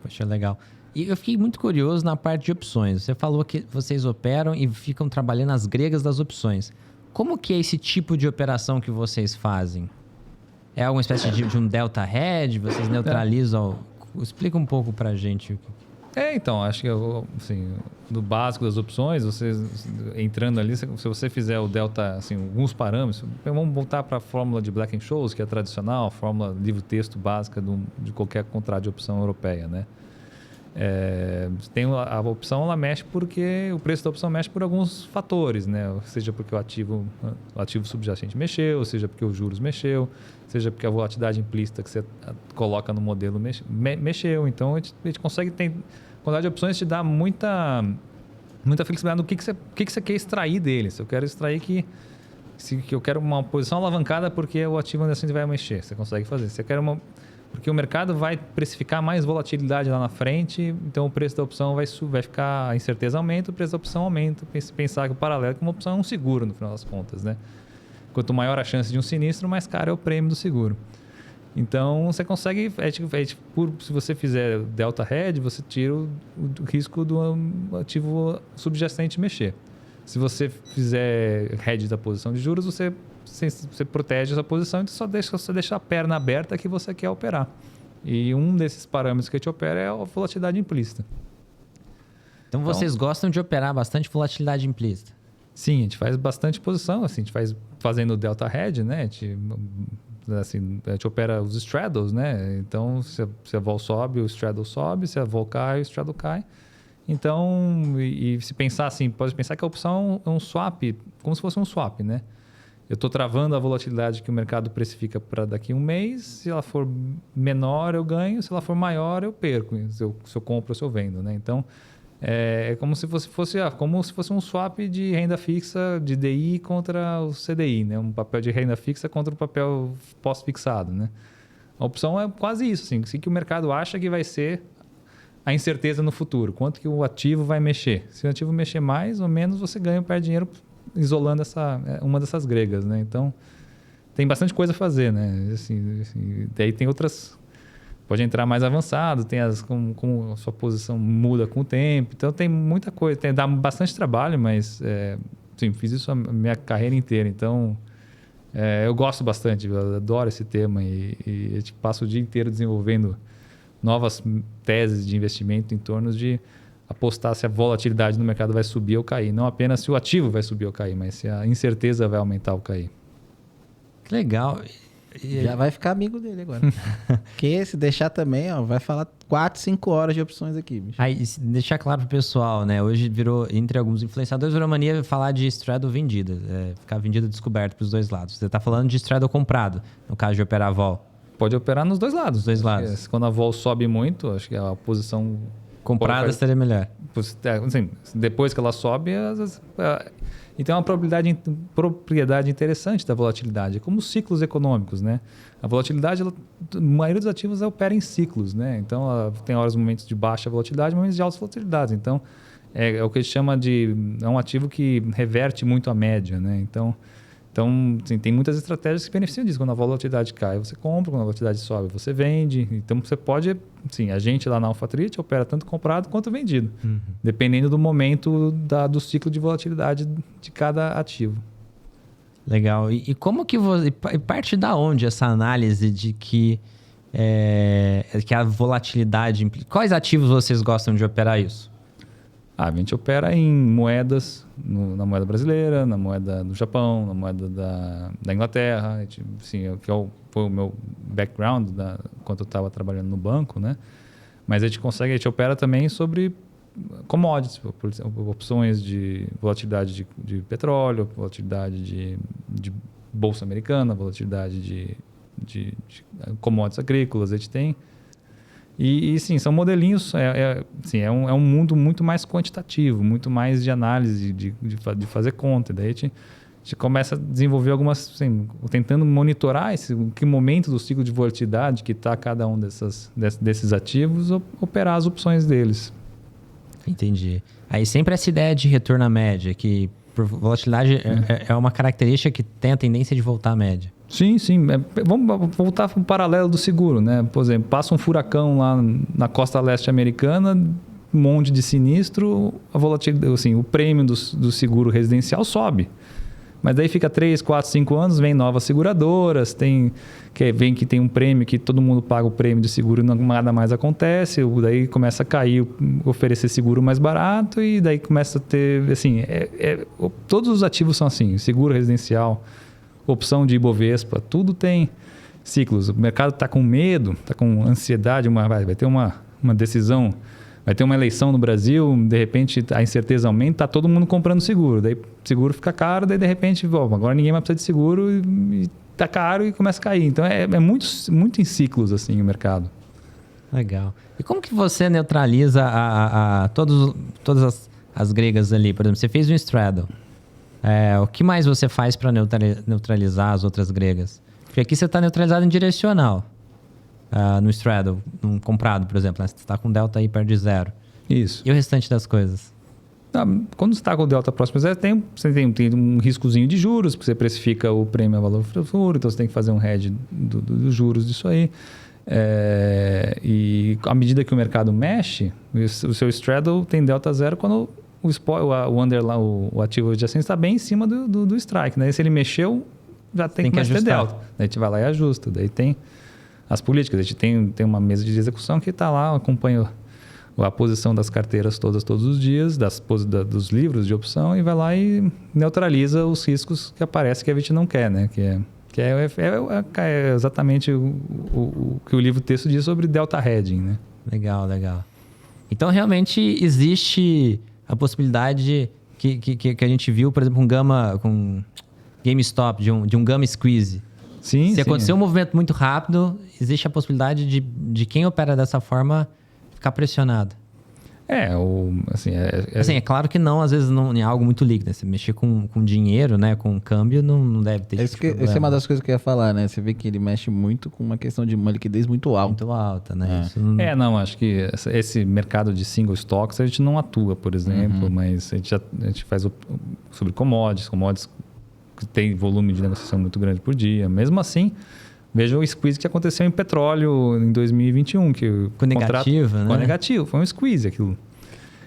Poxa, legal. E eu fiquei muito curioso na parte de opções. Você falou que vocês operam e ficam trabalhando as gregas das opções. Como que é esse tipo de operação que vocês fazem? É alguma espécie de um delta hedge? Vocês neutralizam? Explica um pouco pra gente. Então, acho que assim, do básico das opções, vocês entrando ali, se você fizer o delta, assim, alguns parâmetros, vamos voltar para a fórmula de Black-Scholes, que é a tradicional, a fórmula livro-texto básica de qualquer contrato de opção europeia, né? Tem a opção, ela mexe porque o preço da opção mexe por alguns fatores, né? Seja porque o ativo subjacente mexeu, seja porque os juros mexeu, seja porque a volatilidade implícita que você coloca no modelo mexeu. Então a gente consegue ter, a quantidade de opções te dá muita flexibilidade no que você quer extrair dele. Se eu quero extrair que eu quero uma posição alavancada porque o ativo ainda assim vai mexer, você consegue fazer. Se eu quero porque o mercado vai precificar mais volatilidade lá na frente, então o preço da opção vai ficar, a incerteza aumenta, o preço da opção aumenta. Pensar que o paralelo é que uma opção é um seguro, no final das contas, né? Quanto maior a chance de um sinistro, mais caro é o prêmio do seguro. Então, você consegue, se você fizer delta hedge, você tira o risco do ativo subjacente mexer. Se você fizer hedge da posição de juros, você protege essa posição e só deixa a perna aberta que você quer operar. E um desses parâmetros que a gente opera é a volatilidade implícita. Então vocês gostam de operar bastante volatilidade implícita? Sim, a gente faz bastante posição, assim, a gente fazendo delta hedge, né? A gente opera os straddles, né? Então, se a vol sobe, o straddle sobe, se a vol cai, o straddle cai. Então, e se pensar assim, pode pensar que a opção é um swap, como se fosse um swap, né? Eu estou travando a volatilidade que o mercado precifica para daqui a um mês. Se ela for menor, eu ganho. Se ela for maior, eu perco. Se eu compro ou se eu vendo, né? Então, é como se fosse um swap de renda fixa de DI contra o CDI, né? Um papel de renda fixa contra o papel pós-fixado, né? A opção é quase isso, assim que o mercado acha que vai ser a incerteza no futuro. Quanto que o ativo vai mexer. Se o ativo mexer mais ou menos, você ganha ou perde dinheiro isolando uma dessas gregas, né? Então, tem bastante coisa a fazer, né? Assim, daí tem outras... Pode entrar mais avançado, tem como a sua posição muda com o tempo. Então, tem muita coisa. Dá bastante trabalho, mas fiz isso a minha carreira inteira. Então, eu gosto bastante, eu adoro esse tema e a gente passa o dia inteiro desenvolvendo novas teses de investimento em torno de apostar se a volatilidade no mercado vai subir ou cair. Não apenas se o ativo vai subir ou cair, mas se a incerteza vai aumentar ou cair. Que legal. Já vai ficar amigo dele agora. Porque se deixar também, vai falar 4, 5 horas de opções aqui, bicho. Aí, deixar claro pro pessoal, né? Hoje virou, entre alguns influenciadores, virou mania falar de straddle vendida. Ficar vendida descoberto pros dois lados. Você tá falando de straddle comprado, no caso de operar a vol. Pode operar nos dois lados. Dos dois lados. Quando a vol sobe muito, acho que a posição... Comprada seria melhor. Assim, depois que ela sobe, e tem uma propriedade interessante da volatilidade, como os ciclos econômicos, né? A volatilidade, a maioria dos ativos opera em ciclos, né? Então, ela tem horas, momentos de baixa volatilidade, momentos de alta volatilidade. Então, é o que a gente chama de... É um ativo que reverte muito a média, né? Então assim, tem muitas estratégias que beneficiam disso. Quando a volatilidade cai, você compra. Quando a volatilidade sobe, você vende. Então, você pode... Sim, a gente lá na AlphaTrade opera tanto comprado quanto vendido. Dependendo do momento do ciclo de volatilidade de cada ativo. Legal. E como que você... Parte da onde essa análise de que a volatilidade... Quais ativos vocês gostam de operar isso? A gente opera em moedas, na moeda brasileira, na moeda do Japão, na moeda da Inglaterra. Assim, foi o meu background quando eu estava trabalhando no banco, né? Mas a gente opera também sobre commodities, por exemplo, opções de volatilidade de petróleo, volatilidade de bolsa americana, volatilidade de commodities agrícolas. A gente tem... E sim, são modelinhos, é um mundo muito mais quantitativo, muito mais de análise, de fazer conta. Daí a gente começa a desenvolver algumas, assim, tentando monitorar que momento do ciclo de volatilidade que está cada um desses ativos, operar as opções deles. Entendi. Aí sempre essa ideia de retorno à média, que por volatilidade é uma característica que tem a tendência de voltar à média. Sim. Vamos voltar para o paralelo do seguro, né? Por exemplo, passa um furacão lá na costa leste americana, um monte de sinistro, a volatilidade, assim, o prêmio do seguro residencial sobe. Mas daí fica 3, 4, 5 anos, vem novas seguradoras, vem que tem um prêmio que todo mundo paga o prêmio de seguro e nada mais acontece, daí começa a cair, oferecer seguro mais barato e daí começa a ter, assim, todos os ativos são assim, seguro residencial, opção de Ibovespa, tudo tem ciclos. O mercado está com medo, está com ansiedade, vai ter uma decisão, vai ter uma eleição no Brasil, de repente a incerteza aumenta, está todo mundo comprando seguro, daí seguro fica caro, daí de repente, agora ninguém mais precisa de seguro e está caro e começa a cair. Então é muito, muito em ciclos assim o mercado. Legal. E como que você neutraliza todas as gregas ali? Por exemplo, você fez um straddle. O que mais você faz para neutralizar as outras gregas? Porque aqui você está neutralizado em direcional. No straddle, num comprado, por exemplo. Né? Você está com delta aí perto de zero. Isso. E o restante das coisas? Quando você está com o delta próximo a zero, você tem um riscozinho de juros, porque você precifica o prêmio a valor futuro, então você tem que fazer um hedge dos juros disso aí. E à medida que o mercado mexe, o seu straddle tem delta zero quando o underline, o ativo adjacente está bem em cima do strike, né? E se ele mexeu, já tem que ter delta. Daí a gente vai lá e ajusta. Daí tem as políticas. A gente tem uma mesa de execução que está lá, acompanha a posição das carteiras todos os dias, dos livros de opção, e vai lá e neutraliza os riscos que aparecem que a gente não quer, né? Que é exatamente o que o livro texto diz sobre delta hedging, né? Legal. Então, realmente, existe a possibilidade que a gente viu, por exemplo, com GameStop, de um Gamma Squeeze. Sim, Se acontecer um movimento muito rápido, existe a possibilidade de quem opera dessa forma ficar pressionado. É claro que não, às vezes não é algo muito líquido, né? Você mexer com dinheiro, né? Com câmbio, não deve ter essa é uma das coisas que eu ia falar, né? Você vê que ele mexe muito com uma questão de uma liquidez muito alta. Muito alta, né? Acho que esse mercado de single stocks a gente não atua, por exemplo, mas a gente faz sobre commodities que tem volume de negociação muito grande por dia. Mesmo assim, veja o squeeze que aconteceu em petróleo em 2021. Com negativo, né? Com negativo, foi um squeeze aquilo.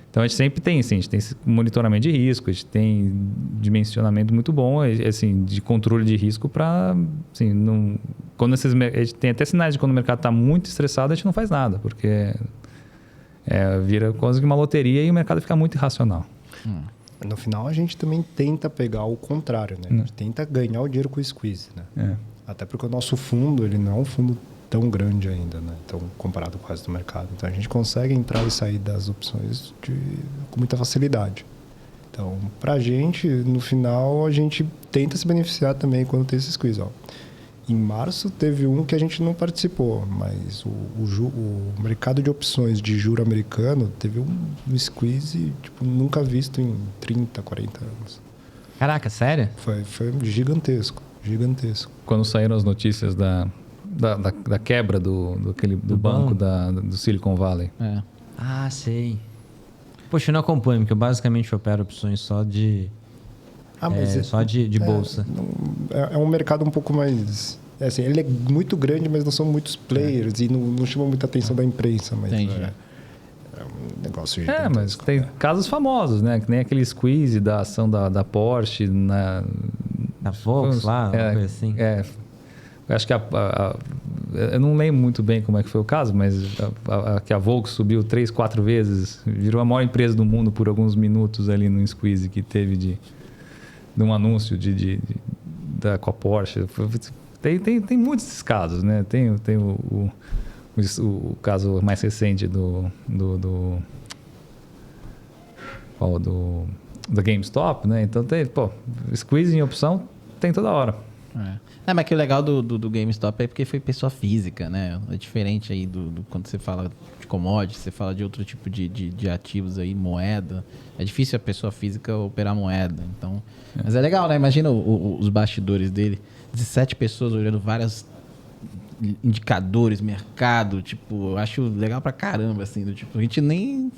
Então a gente sempre tem, assim, a gente tem esse monitoramento de risco, a gente tem dimensionamento muito bom, assim, de controle de risco para, assim, não, quando a gente tem até sinais de quando o mercado está muito estressado, a gente não faz nada, porque vira quase que uma loteria e o mercado fica muito irracional. No final, a gente também tenta pegar o contrário, né? A gente tenta ganhar o dinheiro com o squeeze, né? Até porque o nosso fundo, ele não é um fundo tão grande ainda, né? Então, comparado com o resto do mercado. Então, a gente consegue entrar e sair das opções com muita facilidade. Então, pra gente, no final, a gente tenta se beneficiar também quando tem esse squeeze, ó. Em março, teve um que a gente não participou, mas o mercado de opções de juro americano teve um squeeze nunca visto em 30, 40 anos. Caraca, sério? Foi gigantesco. Quando saíram as notícias da quebra do banco do Silicon Valley. Ah, sei. Poxa, eu não acompanho, porque eu basicamente opero opções só de bolsa. É um mercado um pouco mais... assim, ele é muito grande, mas não são muitos players e não chama muita atenção da imprensa. Mas é um negócio gigantesco. Mas tem casos famosos, né? Que nem aquele squeeze da ação da Porsche da Volks lá, uma coisa assim. Eu acho que eu não lembro muito bem como é que foi o caso, mas que a Volks subiu 3, 4 vezes, virou a maior empresa do mundo por alguns minutos ali no squeeze que teve de um anúncio com a Porsche. Tem muitos desses casos, né? Tem o caso mais recente do GameStop, né? Então squeeze em opção tem toda hora. Mas que o legal do GameStop é porque foi pessoa física, né? É diferente aí quando você fala de commodities, você fala de outro tipo de ativos aí, moeda. É difícil a pessoa física operar moeda. Então, mas é legal, né? Imagina os bastidores dele. 17 pessoas olhando vários indicadores, mercado. Tipo, eu acho legal pra caramba, assim. A gente nem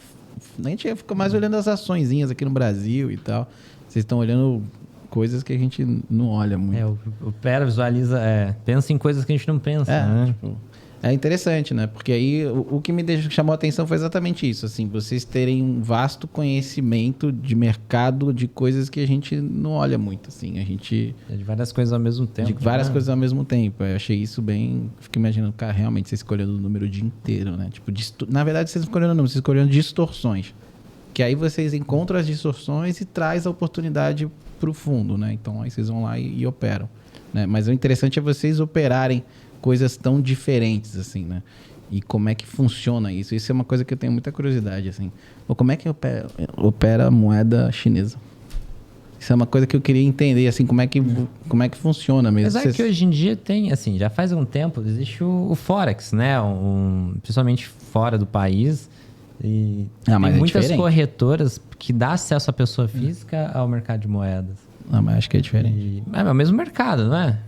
fica mais olhando as açõezinhas aqui no Brasil e tal. Vocês estão olhando coisas que a gente não olha muito. Opera, visualiza, pensa em coisas que a gente não pensa, né? É interessante, né? Porque aí o que me chamou a atenção foi exatamente isso, assim, vocês terem um vasto conhecimento de mercado, de coisas que a gente não olha muito, assim, a gente... De várias coisas ao mesmo tempo. De várias coisas ao mesmo tempo. Eu achei isso bem... Fiquei imaginando, cara, realmente, vocês escolhendo o número o dia inteiro, né? Tipo, na verdade, vocês não escolhendo o número, vocês escolhendo distorções. Que aí vocês encontram as distorções e traz a oportunidade para o fundo, né? Então, aí vocês vão lá e operam, né? Mas o interessante é vocês operarem coisas tão diferentes, assim, né? E como é que funciona isso? Isso é uma coisa que eu tenho muita curiosidade, assim. Como é que opera a moeda chinesa? Isso é uma coisa que eu queria entender, assim, como é que funciona mesmo. Apesar que hoje em dia tem, assim, já faz algum tempo, existe o Forex, né? Principalmente fora do país. E tem muitas corretoras que dá acesso à pessoa física ao mercado de moedas. Mas acho que é diferente. É o mesmo mercado, não é?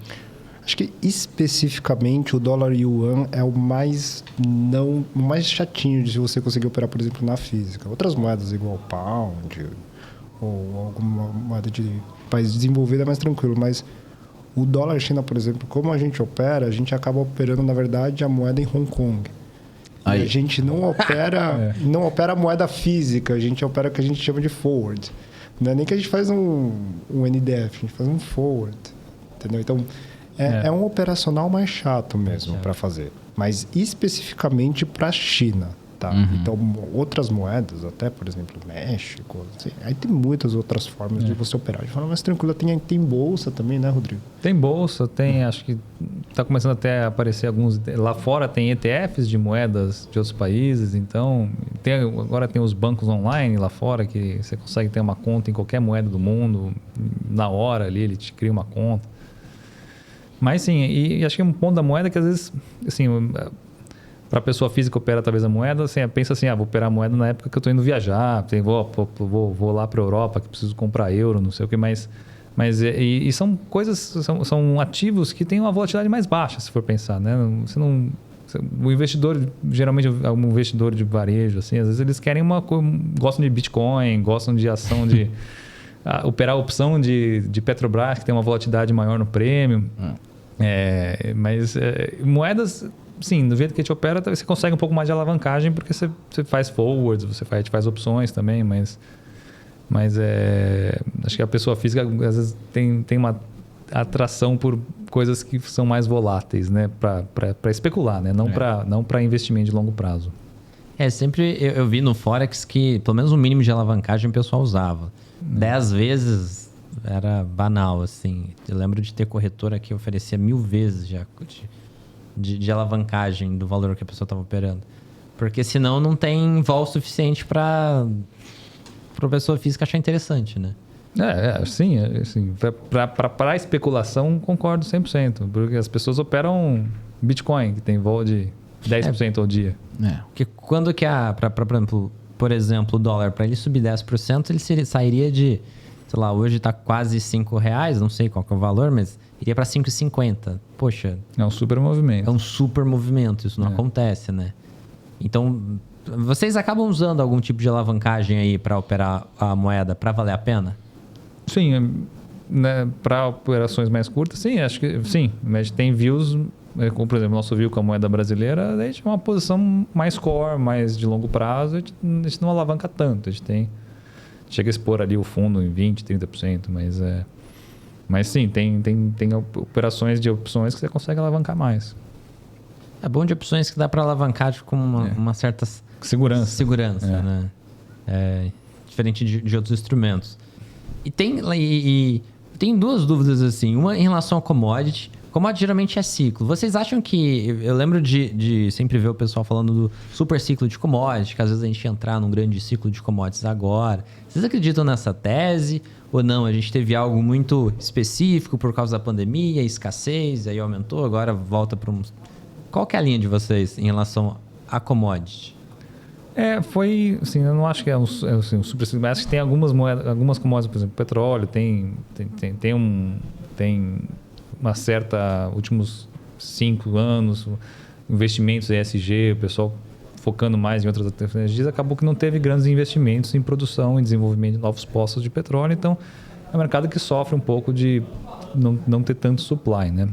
Acho que especificamente o dólar yuan é o mais chatinho de você conseguir operar, por exemplo, na física. Outras moedas igual pound ou alguma moeda de país desenvolvido é mais tranquilo, mas o dólar China, por exemplo, como a gente opera, a gente acaba operando, na verdade, a moeda em Hong Kong. A gente não opera, não opera moeda física, a gente opera o que a gente chama de forward. Não é nem que a gente faz um NDF, a gente faz um forward. Entendeu? Então, é um operacional mais chato mesmo para fazer. Mas especificamente para a China. Tá? Então, outras moedas, até, por exemplo, México, assim, aí tem muitas outras formas de você operar de forma mais tranquila. Tem bolsa também, né, Rodrigo? Tem bolsa, tem, acho que está começando até a aparecer alguns... Lá fora tem ETFs de moedas de outros países, então agora tem os bancos online lá fora que você consegue ter uma conta em qualquer moeda do mundo, na hora ali ele te cria uma conta. Mas sim, e acho que um ponto da moeda que às vezes, assim... Para a pessoa física opera talvez a moeda, assim, pensa assim, vou operar a moeda na época que eu estou indo viajar, vou lá para a Europa que preciso comprar euro, não sei o que, mas são coisas, são ativos que têm uma volatilidade mais baixa, se for pensar, né? O investidor, geralmente um investidor de varejo, assim, às vezes eles querem gostam de Bitcoin, gostam de ação de operar a opção de Petrobras, que tem uma volatilidade maior no prêmio, mas moedas... Sim, do jeito que a gente opera, você consegue um pouco mais de alavancagem porque você faz forwards, você faz opções também, mas acho que a pessoa física às vezes tem uma atração por coisas que são mais voláteis, né? Para especular, né? Não para investimento de longo prazo. Sempre eu vi no Forex que pelo menos um mínimo de alavancagem o pessoal usava. 10 vezes era banal, assim. Eu lembro de ter corretora que oferecia 1000 vezes já de alavancagem do valor que a pessoa estava operando. Porque senão não tem vol suficiente para a pessoa física achar interessante, né? Sim. Para especulação, concordo 100%. Porque as pessoas operam Bitcoin, que tem vol de 10% ao dia. Porque quando que por exemplo, o dólar, para ele subir 10%, ele sairia de, sei lá, hoje está quase R$5, não sei qual que é o valor, mas iria para 5,50. Poxa. É um super movimento. É um super movimento, isso não acontece, né? Então, vocês acabam usando algum tipo de alavancagem aí para operar a moeda para valer a pena? Sim, né, para operações mais curtas, sim, acho que sim. Mas tem views, como por exemplo, nosso view com a moeda brasileira, a gente é uma posição mais core, mais de longo prazo, a gente não alavanca tanto. A gente chega a expor ali o fundo em 20%, 30%, mas sim, tem operações de opções que você consegue alavancar mais. É bom de opções que dá para alavancar com uma certa segurança, né? Diferente de outros instrumentos. E tem duas dúvidas assim. Uma em relação ao commodity. Commodity geralmente é ciclo. Vocês acham que... Eu lembro de sempre ver o pessoal falando do super ciclo de commodity, que às vezes a gente ia entrar num grande ciclo de commodities agora. Vocês acreditam nessa tese ou não? A gente teve algo muito específico por causa da pandemia, escassez, aí aumentou, agora volta para um... Qual que é a linha de vocês em relação a commodity? Foi... Assim, eu não acho que é um super ciclo, mas acho que tem algumas moedas, algumas commodities, por exemplo, petróleo, tem uma certa... Últimos 5 anos, investimentos ESG, o pessoal focando mais em outras tecnologias, acabou que não teve grandes investimentos em produção e desenvolvimento de novos poços de petróleo. Então, é um mercado que sofre um pouco de não ter tanto supply, né?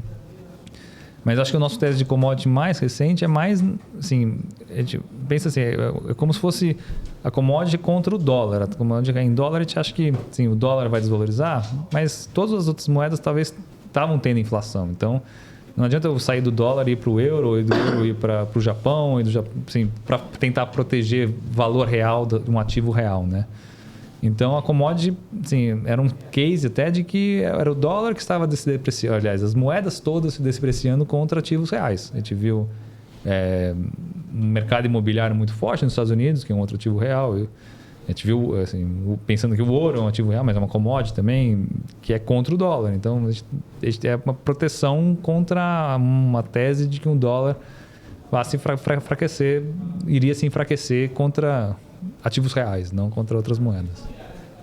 Mas acho que o nosso teste de commodity mais recente é mais, assim, a gente pensa assim, é como se fosse a commodity contra o dólar. A commodity em dólar, a gente acha que sim, o dólar vai desvalorizar, mas todas as outras moedas talvez estavam tendo inflação. Então, não adianta eu sair do dólar e ir para o euro, e do euro ir para o Japão, assim, para tentar proteger valor real de um ativo real, né? Então, a commodity, assim, era um case até de que era o dólar que estava se depreciando. Aliás, as moedas todas se depreciando contra ativos reais. A gente viu um mercado imobiliário muito forte nos Estados Unidos, que é um outro ativo real. A gente viu, assim, pensando que o ouro é um ativo real, mas é uma commodity também, que é contra o dólar. Então, a gente é uma proteção contra uma tese de que um dólar vai se enfraquecer, iria se enfraquecer contra ativos reais, não contra outras moedas.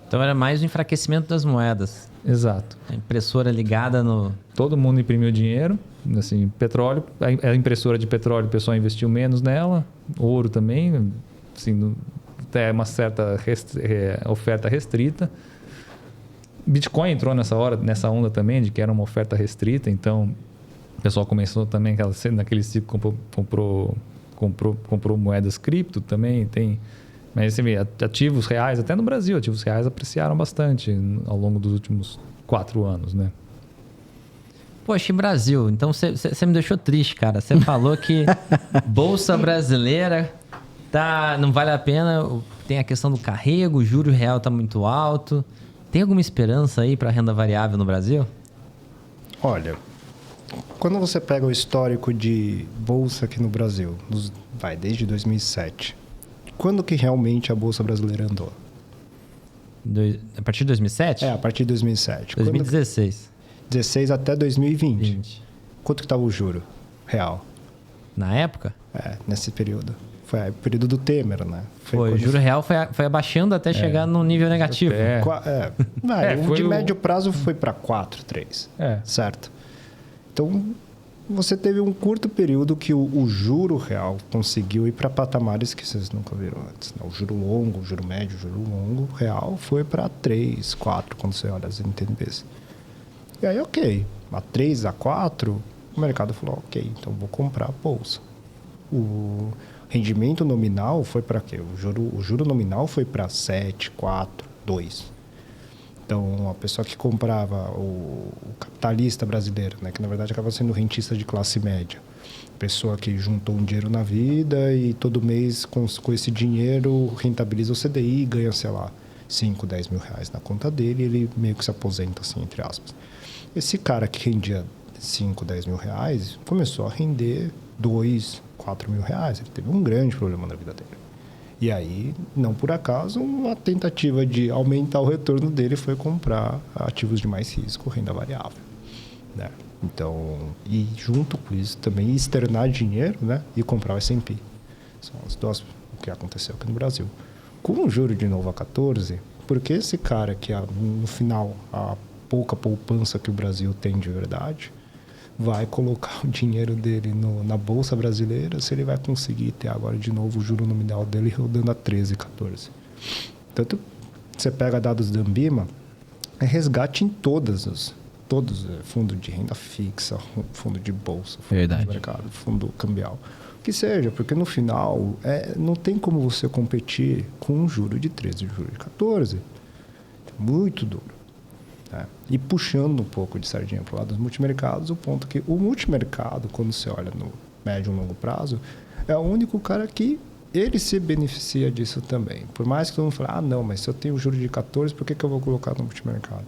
Então, era mais o enfraquecimento das moedas. Exato. A impressora ligada no... Todo mundo imprimiu dinheiro, assim, petróleo, a impressora de petróleo, o pessoal investiu menos nela, ouro também, assim, até uma certa oferta restrita. Bitcoin entrou nessa onda também, de que era uma oferta restrita, então o pessoal começou também naquele ciclo, comprou comprou moedas cripto também, tem... Mas você vê, ativos reais, até no Brasil, ativos reais apreciaram bastante ao longo dos últimos 4 anos, né? Poxa, e Brasil? Então você me deixou triste, cara. Você falou que Bolsa Brasileira não vale a pena, tem a questão do carrego, o juro real tá muito alto. Tem alguma esperança aí para renda variável no Brasil? Olha, quando você pega o histórico de bolsa aqui no Brasil, desde 2007, quando que realmente a Bolsa Brasileira andou? A partir de 2007? A partir de 2007. 2016. 16 até 2020. Quanto que estava o juro real? Na época? Nesse período. Foi o período do Temer, né? O juro real foi abaixando até chegar no nível negativo. De médio prazo foi para 4, 3. Certo? Então, você teve um curto período que o juro real conseguiu ir para patamares que vocês nunca viram antes. Né? O juro longo, o juro médio, o juro longo real foi para 3, 4, quando você olha as NTNBs. E aí, ok. A 3, a 4, o mercado falou, ok, então vou comprar a bolsa. O rendimento nominal foi para quê? O juro nominal foi para 7, 4, 2. Então, a pessoa que comprava, o capitalista brasileiro, né, que na verdade acaba sendo rentista de classe média, pessoa que juntou um dinheiro na vida e todo mês com esse dinheiro rentabiliza o CDI e ganha, sei lá, 5, 10 mil reais na conta dele e ele meio que se aposenta, assim, entre aspas. Esse cara que rendia 5, 10 mil reais começou a render 2, 4 mil reais. Ele teve um grande problema na vida dele. E aí, não por acaso, uma tentativa de aumentar o retorno dele foi comprar ativos de mais risco, renda variável. Né? Então, e junto com isso também externar dinheiro, né? E comprar o S&P. São as duas o que aconteceu aqui no Brasil. Com o juro de novo a 14, porque esse cara que no final a pouca poupança que o Brasil tem de verdade vai colocar o dinheiro dele na Bolsa Brasileira, se ele vai conseguir ter agora de novo o juro nominal dele rodando a 13, 14. Tanto você pega dados da Ambima, é resgate em todos fundo de renda fixa, fundo de bolsa, fundo de mercado, fundo cambial, que seja, porque no final não tem como você competir com um juro de 13 e um juro de 14. Muito duro. E puxando um pouco de sardinha para o lado dos multimercados, o ponto que o multimercado, quando você olha no médio e longo prazo, é o único cara que ele se beneficia disso também. Por mais que todo mundo fale, não, mas se eu tenho juro de 14, por que eu vou colocar no multimercado?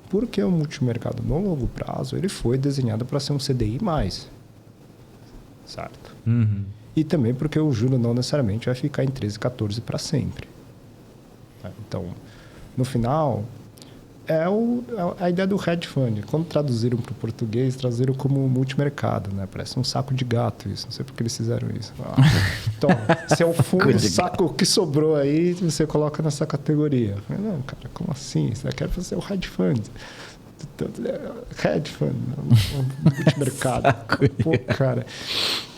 Porque o multimercado no longo prazo, ele foi desenhado para ser um CDI+. Certo? Uhum. E também porque o juro não necessariamente vai ficar em 13, 14 para sempre. Então, no final... a ideia do hedge fund. Quando traduziram para o português, traduziram como multimercado, né? Parece um saco de gato isso. Não sei por que eles fizeram isso. Então, se é o saco que sobrou aí, você coloca nessa categoria. Não, cara, como assim? Isso daqui é para ser o hedge fund. Hedge fund, multimercado. Pô, cara.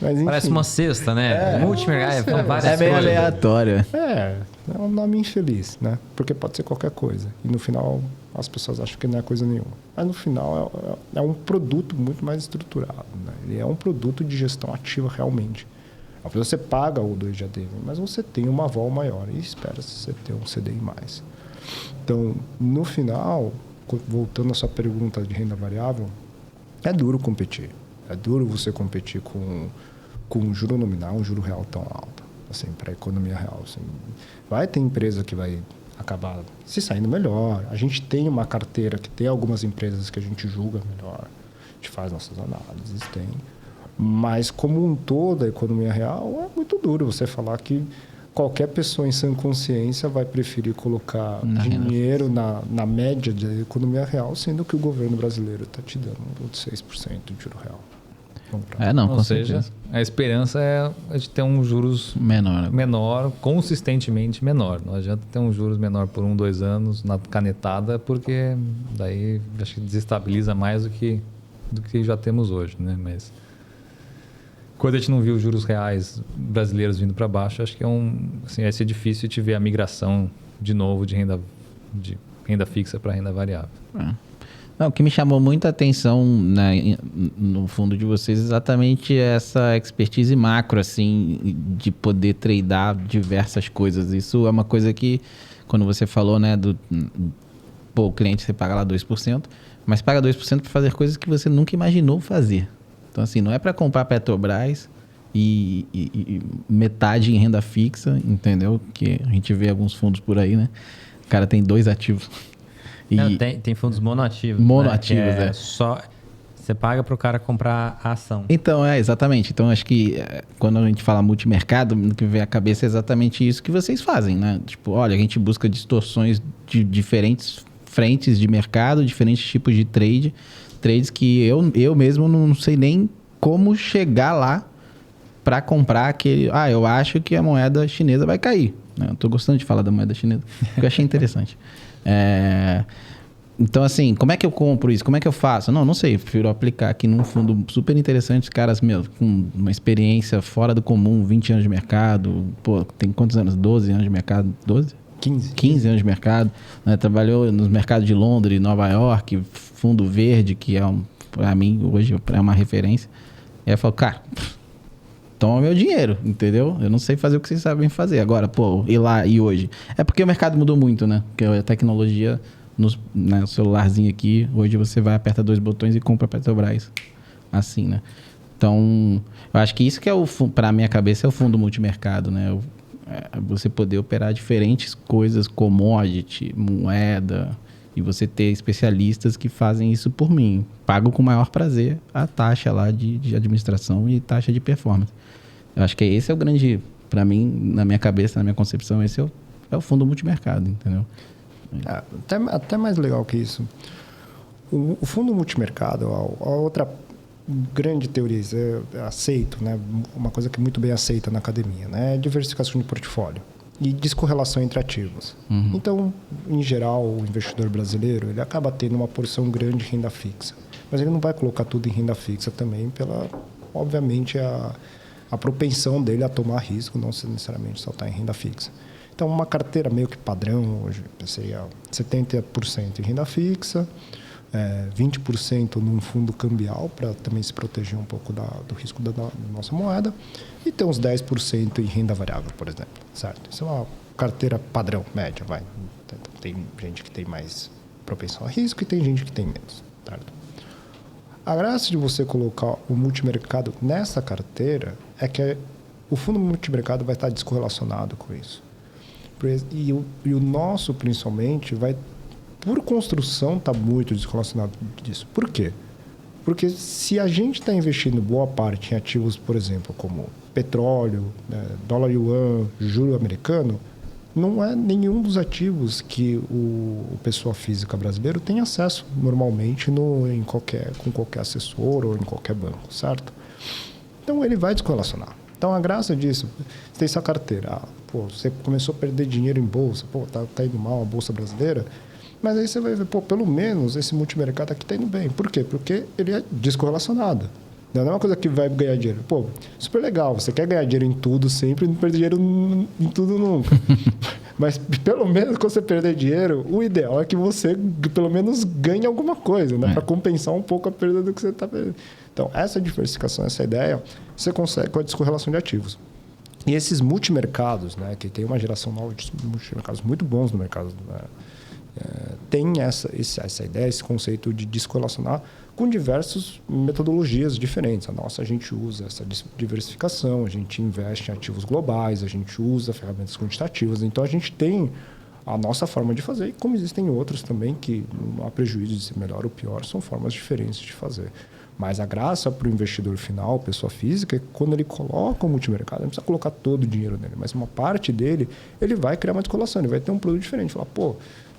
Mas, enfim, parece uma cesta, né? Multimercado, várias é meio coisas. aleatório. É um nome infeliz, né? Porque pode ser qualquer coisa. E no final, as pessoas acham que não é coisa nenhuma. Mas no final, é um produto muito mais estruturado, né? Ele é um produto de gestão ativa realmente. Você paga o 2 de ADV, mas você tem uma vol maior e espera-se você ter um CDI+. Então, no final, voltando à sua pergunta de renda variável, é duro competir. É duro você competir com um juro nominal, um juro real tão alto, assim, para a economia real. Assim. Vai ter empresa que vai acabar se saindo melhor. A gente tem uma carteira que tem algumas empresas que a gente julga melhor. A gente faz nossas análises, tem. Mas, como um todo, a economia real é muito duro você falar que qualquer pessoa em sã consciência vai preferir colocar dinheiro na média da economia real, sendo que o governo brasileiro está te dando 6% de juro real. Ou seja, a esperança é de ter um juros menor, consistentemente menor. Não adianta ter um juros menor por 1, 2 anos na canetada, porque daí acho que desestabiliza mais do que já temos hoje, né? Mas quando a gente não viu os juros reais brasileiros vindo para baixo, acho que vai ser difícil de ver a migração de novo de renda fixa para renda variável. Não, o que me chamou muita atenção, né, no fundo de vocês, exatamente essa expertise macro, assim, de poder tradear diversas coisas. Isso é uma coisa que, quando você falou, né, o cliente você paga lá 2%, mas paga 2% para fazer coisas que você nunca imaginou fazer. Então, assim, não é para comprar Petrobras e metade em renda fixa, entendeu? Que a gente vê alguns fundos por aí, né? O cara tem 2 ativos. Tem fundos monoativos. Monoativos, né? Só você paga para o cara comprar a ação. Então, exatamente. Então, acho que quando a gente fala multimercado, o que vem à cabeça é exatamente isso que vocês fazem, né? Tipo, olha, a gente busca distorções de diferentes frentes de mercado, diferentes tipos de trades que eu mesmo não sei nem como chegar lá para comprar aquele... eu acho que a moeda chinesa vai cair. Eu tô gostando de falar da moeda chinesa, porque eu achei interessante. Então, assim, como é que eu compro isso? Como é que eu faço? Não sei. Eu prefiro aplicar aqui num fundo super interessante. Os caras, com uma experiência fora do comum, 20 anos de mercado. Pô, tem quantos anos? 12 anos de mercado? 12? 15 anos de mercado. Né? Trabalhou nos mercados de Londres, Nova York, fundo verde, que para mim, hoje, é uma referência. E aí eu falo, cara, toma meu dinheiro, entendeu? Eu não sei fazer o que vocês sabem fazer. Agora, ir lá e hoje? É porque o mercado mudou muito, né? Porque a tecnologia, no celularzinho aqui, hoje você vai, aperta 2 botões e compra Petrobras. Assim, né? Então, eu acho que isso que para minha cabeça, é o fundo multimercado, né? Você poder operar diferentes coisas, commodity, moeda, e você ter especialistas que fazem isso por mim. Pago com o maior prazer a taxa lá de administração e taxa de performance. Eu acho que esse é o grande, para mim, na minha cabeça, na minha concepção, esse é o fundo multimercado, entendeu? Até mais legal que isso. O fundo multimercado, a outra grande teoria, aceito, né? Uma coisa que é muito bem aceita na academia, né? É diversificação de portfólio e descorrelação entre ativos. Uhum. Então, em geral, o investidor brasileiro ele acaba tendo uma porção grande de renda fixa, mas ele não vai colocar tudo em renda fixa também pela, obviamente, a propensão dele a tomar risco, não necessariamente só estar em renda fixa. Então, uma carteira meio que padrão hoje seria 70% em renda fixa, 20% num fundo cambial, para também se proteger um pouco do risco da nossa moeda, e ter uns 10% em renda variável, por exemplo. Certo? Isso é uma carteira padrão, média. Vai. Tem gente que tem mais propensão a risco e tem gente que tem menos. Certo? A graça de você colocar o multimercado nessa carteira é que o fundo multimercado vai estar descorrelacionado com isso. E o nosso, principalmente, vai, por construção, está muito descorrelacionado disso. Por quê? Porque se a gente está investindo boa parte em ativos, por exemplo, como petróleo, dólar yuan, juro americano, não é nenhum dos ativos que o pessoa física brasileiro tem acesso normalmente com qualquer assessor ou em qualquer banco, certo? Então ele vai descorrelacionar. Então a graça disso, você tem essa carteira, você começou a perder dinheiro em bolsa, tá indo mal a bolsa brasileira, mas aí você vai ver, pelo menos esse multimercado aqui está indo bem. Por quê? Porque ele é descorrelacionado. Não é uma coisa que vai ganhar dinheiro. Super legal, você quer ganhar dinheiro em tudo sempre e não perder dinheiro em tudo nunca. Mas pelo menos quando você perder dinheiro, o ideal é que você pelo menos ganhe alguma coisa, né? Para compensar um pouco a perda do que você está perdendo. Então, essa diversificação, essa ideia, você consegue com a descorrelação de ativos. E esses multimercados, né, que tem uma geração nova de multimercados muito bons no mercado, né, tem essa ideia, esse conceito de descorrelacionar com diversas metodologias diferentes. A gente usa essa diversificação, a gente investe em ativos globais, a gente usa ferramentas quantitativas. Então, a gente tem a nossa forma de fazer, e como existem outros também que não há prejuízo de ser melhor ou pior, são formas diferentes de fazer. Mas a graça para o investidor final, pessoa física, é que quando ele coloca o multimercado, não precisa colocar todo o dinheiro nele, mas uma parte dele, ele vai criar uma descorrelação, ele vai ter um produto diferente. Falar,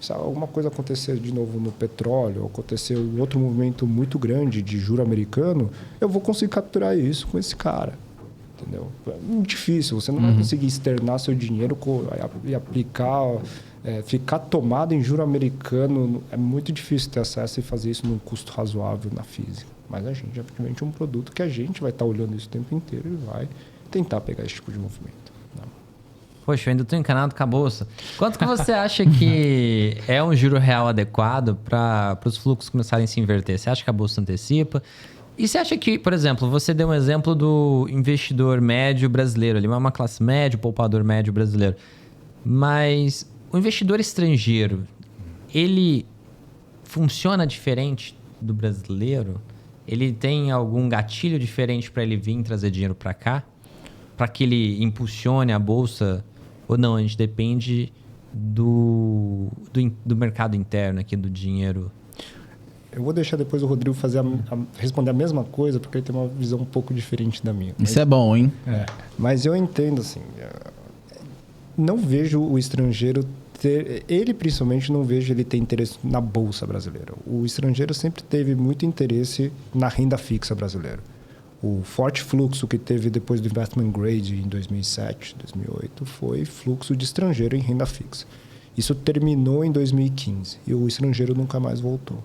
se alguma coisa acontecer de novo no petróleo, ou acontecer outro movimento muito grande de juro americano, eu vou conseguir capturar isso com esse cara. Entendeu? É muito difícil, você não vai conseguir externar seu dinheiro e aplicar, ficar tomado em juro americano. É muito difícil ter acesso e fazer isso num custo razoável na física. Mas a gente é um produto que a gente vai estar olhando isso o tempo inteiro e vai tentar pegar esse tipo de movimento. Poxa, eu ainda estou encanado com a Bolsa. Quanto que você acha que é um juro real adequado para os fluxos começarem a se inverter? Você acha que a Bolsa antecipa? E você acha que, por exemplo, você deu um exemplo do investidor médio brasileiro, ele é uma classe média, poupador médio brasileiro. Mas o investidor estrangeiro, ele funciona diferente do brasileiro? Ele tem algum gatilho diferente para ele vir trazer dinheiro para cá? Para que ele impulsione a Bolsa? Ou não, a gente depende do mercado interno aqui, do dinheiro? Eu vou deixar depois o Rodrigo responder a mesma coisa, porque ele tem uma visão um pouco diferente da minha. Isso é bom, hein? Mas eu entendo, assim, não vejo o estrangeiro ter... Ele, principalmente, não vejo ele ter interesse na Bolsa brasileira. O estrangeiro sempre teve muito interesse na renda fixa brasileira. O forte fluxo que teve depois do investment grade em 2007, 2008, foi fluxo de estrangeiro em renda fixa. Isso terminou em 2015 e o estrangeiro nunca mais voltou.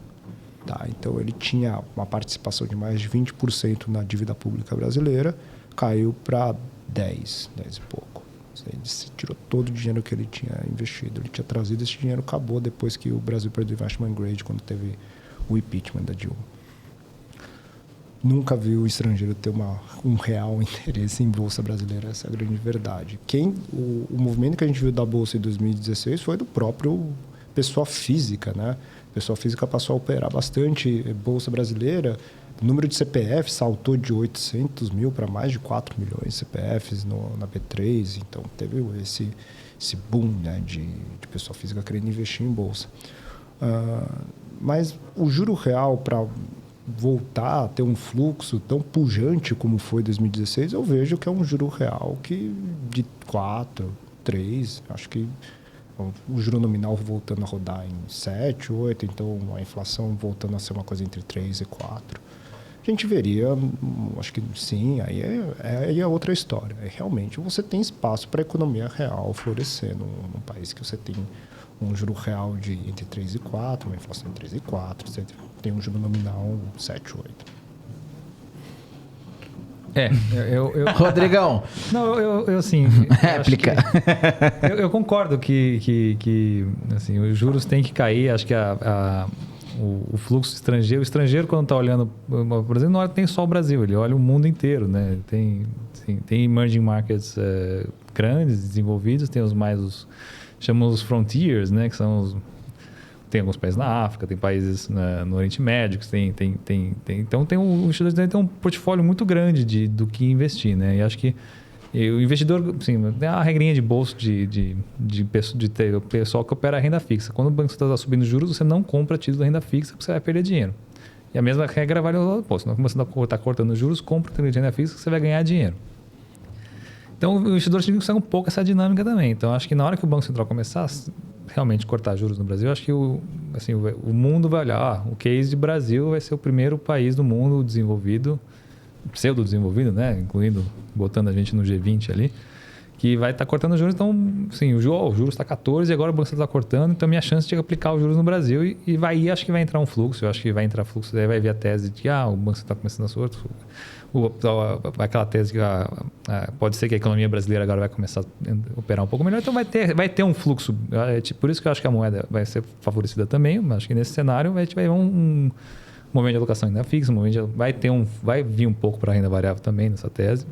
Tá, então, ele tinha uma participação de mais de 20% na dívida pública brasileira, caiu para 10 e pouco. Ele tirou todo o dinheiro que ele tinha investido. Ele tinha trazido, esse dinheiro acabou depois que o Brasil perdeu o investment grade, quando teve o impeachment da Dilma. Nunca vi o estrangeiro ter um real interesse em Bolsa brasileira, essa é a grande verdade. O movimento que a gente viu da Bolsa em 2016 foi do próprio pessoa física, né? A pessoa física passou a operar bastante Bolsa brasileira. O número de CPF saltou de 800 mil para mais de 4 milhões de CPFs na B3. Então, teve esse boom, né, de pessoa física querendo investir em Bolsa. Mas o juro real para voltar a ter um fluxo tão pujante como foi 2016, eu vejo que é um juro real de 4, 3, acho que o juro nominal voltando a rodar em 7, 8, então a inflação voltando a ser uma coisa entre 3 e 4. A gente veria, acho que sim, aí é outra história. Realmente você tem espaço para a economia real florescer num país que você tem um juro real de entre 3 e 4, uma inflação entre 3 e 4, você tem um juro nominal 7, 8. Rodrigão. Não, eu assim... Réplica. Eu concordo que assim, os juros têm que cair. Acho que o fluxo estrangeiro... O estrangeiro, quando está olhando... Por exemplo, não olha, tem só o Brasil. Ele olha o mundo inteiro, né? Tem emerging markets grandes, desenvolvidos. Tem chamamos os frontiers, né? Que são tem alguns países na África, tem países no Oriente Médio, então o investidor tem um portfólio muito grande do que investir, né? E acho que o investidor, assim, tem a regrinha de bolsa de ter o pessoal que opera a renda fixa. Quando o banco está subindo juros, você não compra título da renda fixa porque você vai perder dinheiro. E a mesma regra vale ao oposto. Quando você está cortando juros, compra título de renda fixa que você vai ganhar dinheiro. Então, o investidor tem que usar um pouco essa dinâmica também. Então, acho que na hora que o Banco Central começar a realmente cortar juros no Brasil, acho que o mundo vai olhar. O case de Brasil vai ser o primeiro país do mundo desenvolvido, pseudo-desenvolvido, né? Incluindo, botando a gente no G20 ali, que vai estar cortando juros. Então, assim, o juros está 14 e agora o Banco Central está cortando. Então, minha chance de aplicar os juros no Brasil acho que vai entrar um fluxo. Eu acho que vai entrar fluxo, daí vai vir a tese de que o Banco Central está começando a surtar. Aquela tese que pode ser que a economia brasileira agora vai começar a operar um pouco melhor, então vai ter um fluxo. Por isso que eu acho que a moeda vai ser favorecida também, mas acho que nesse cenário vai ter um momento de alocação ainda fixa, vai vir um pouco para a renda variável também nessa tese.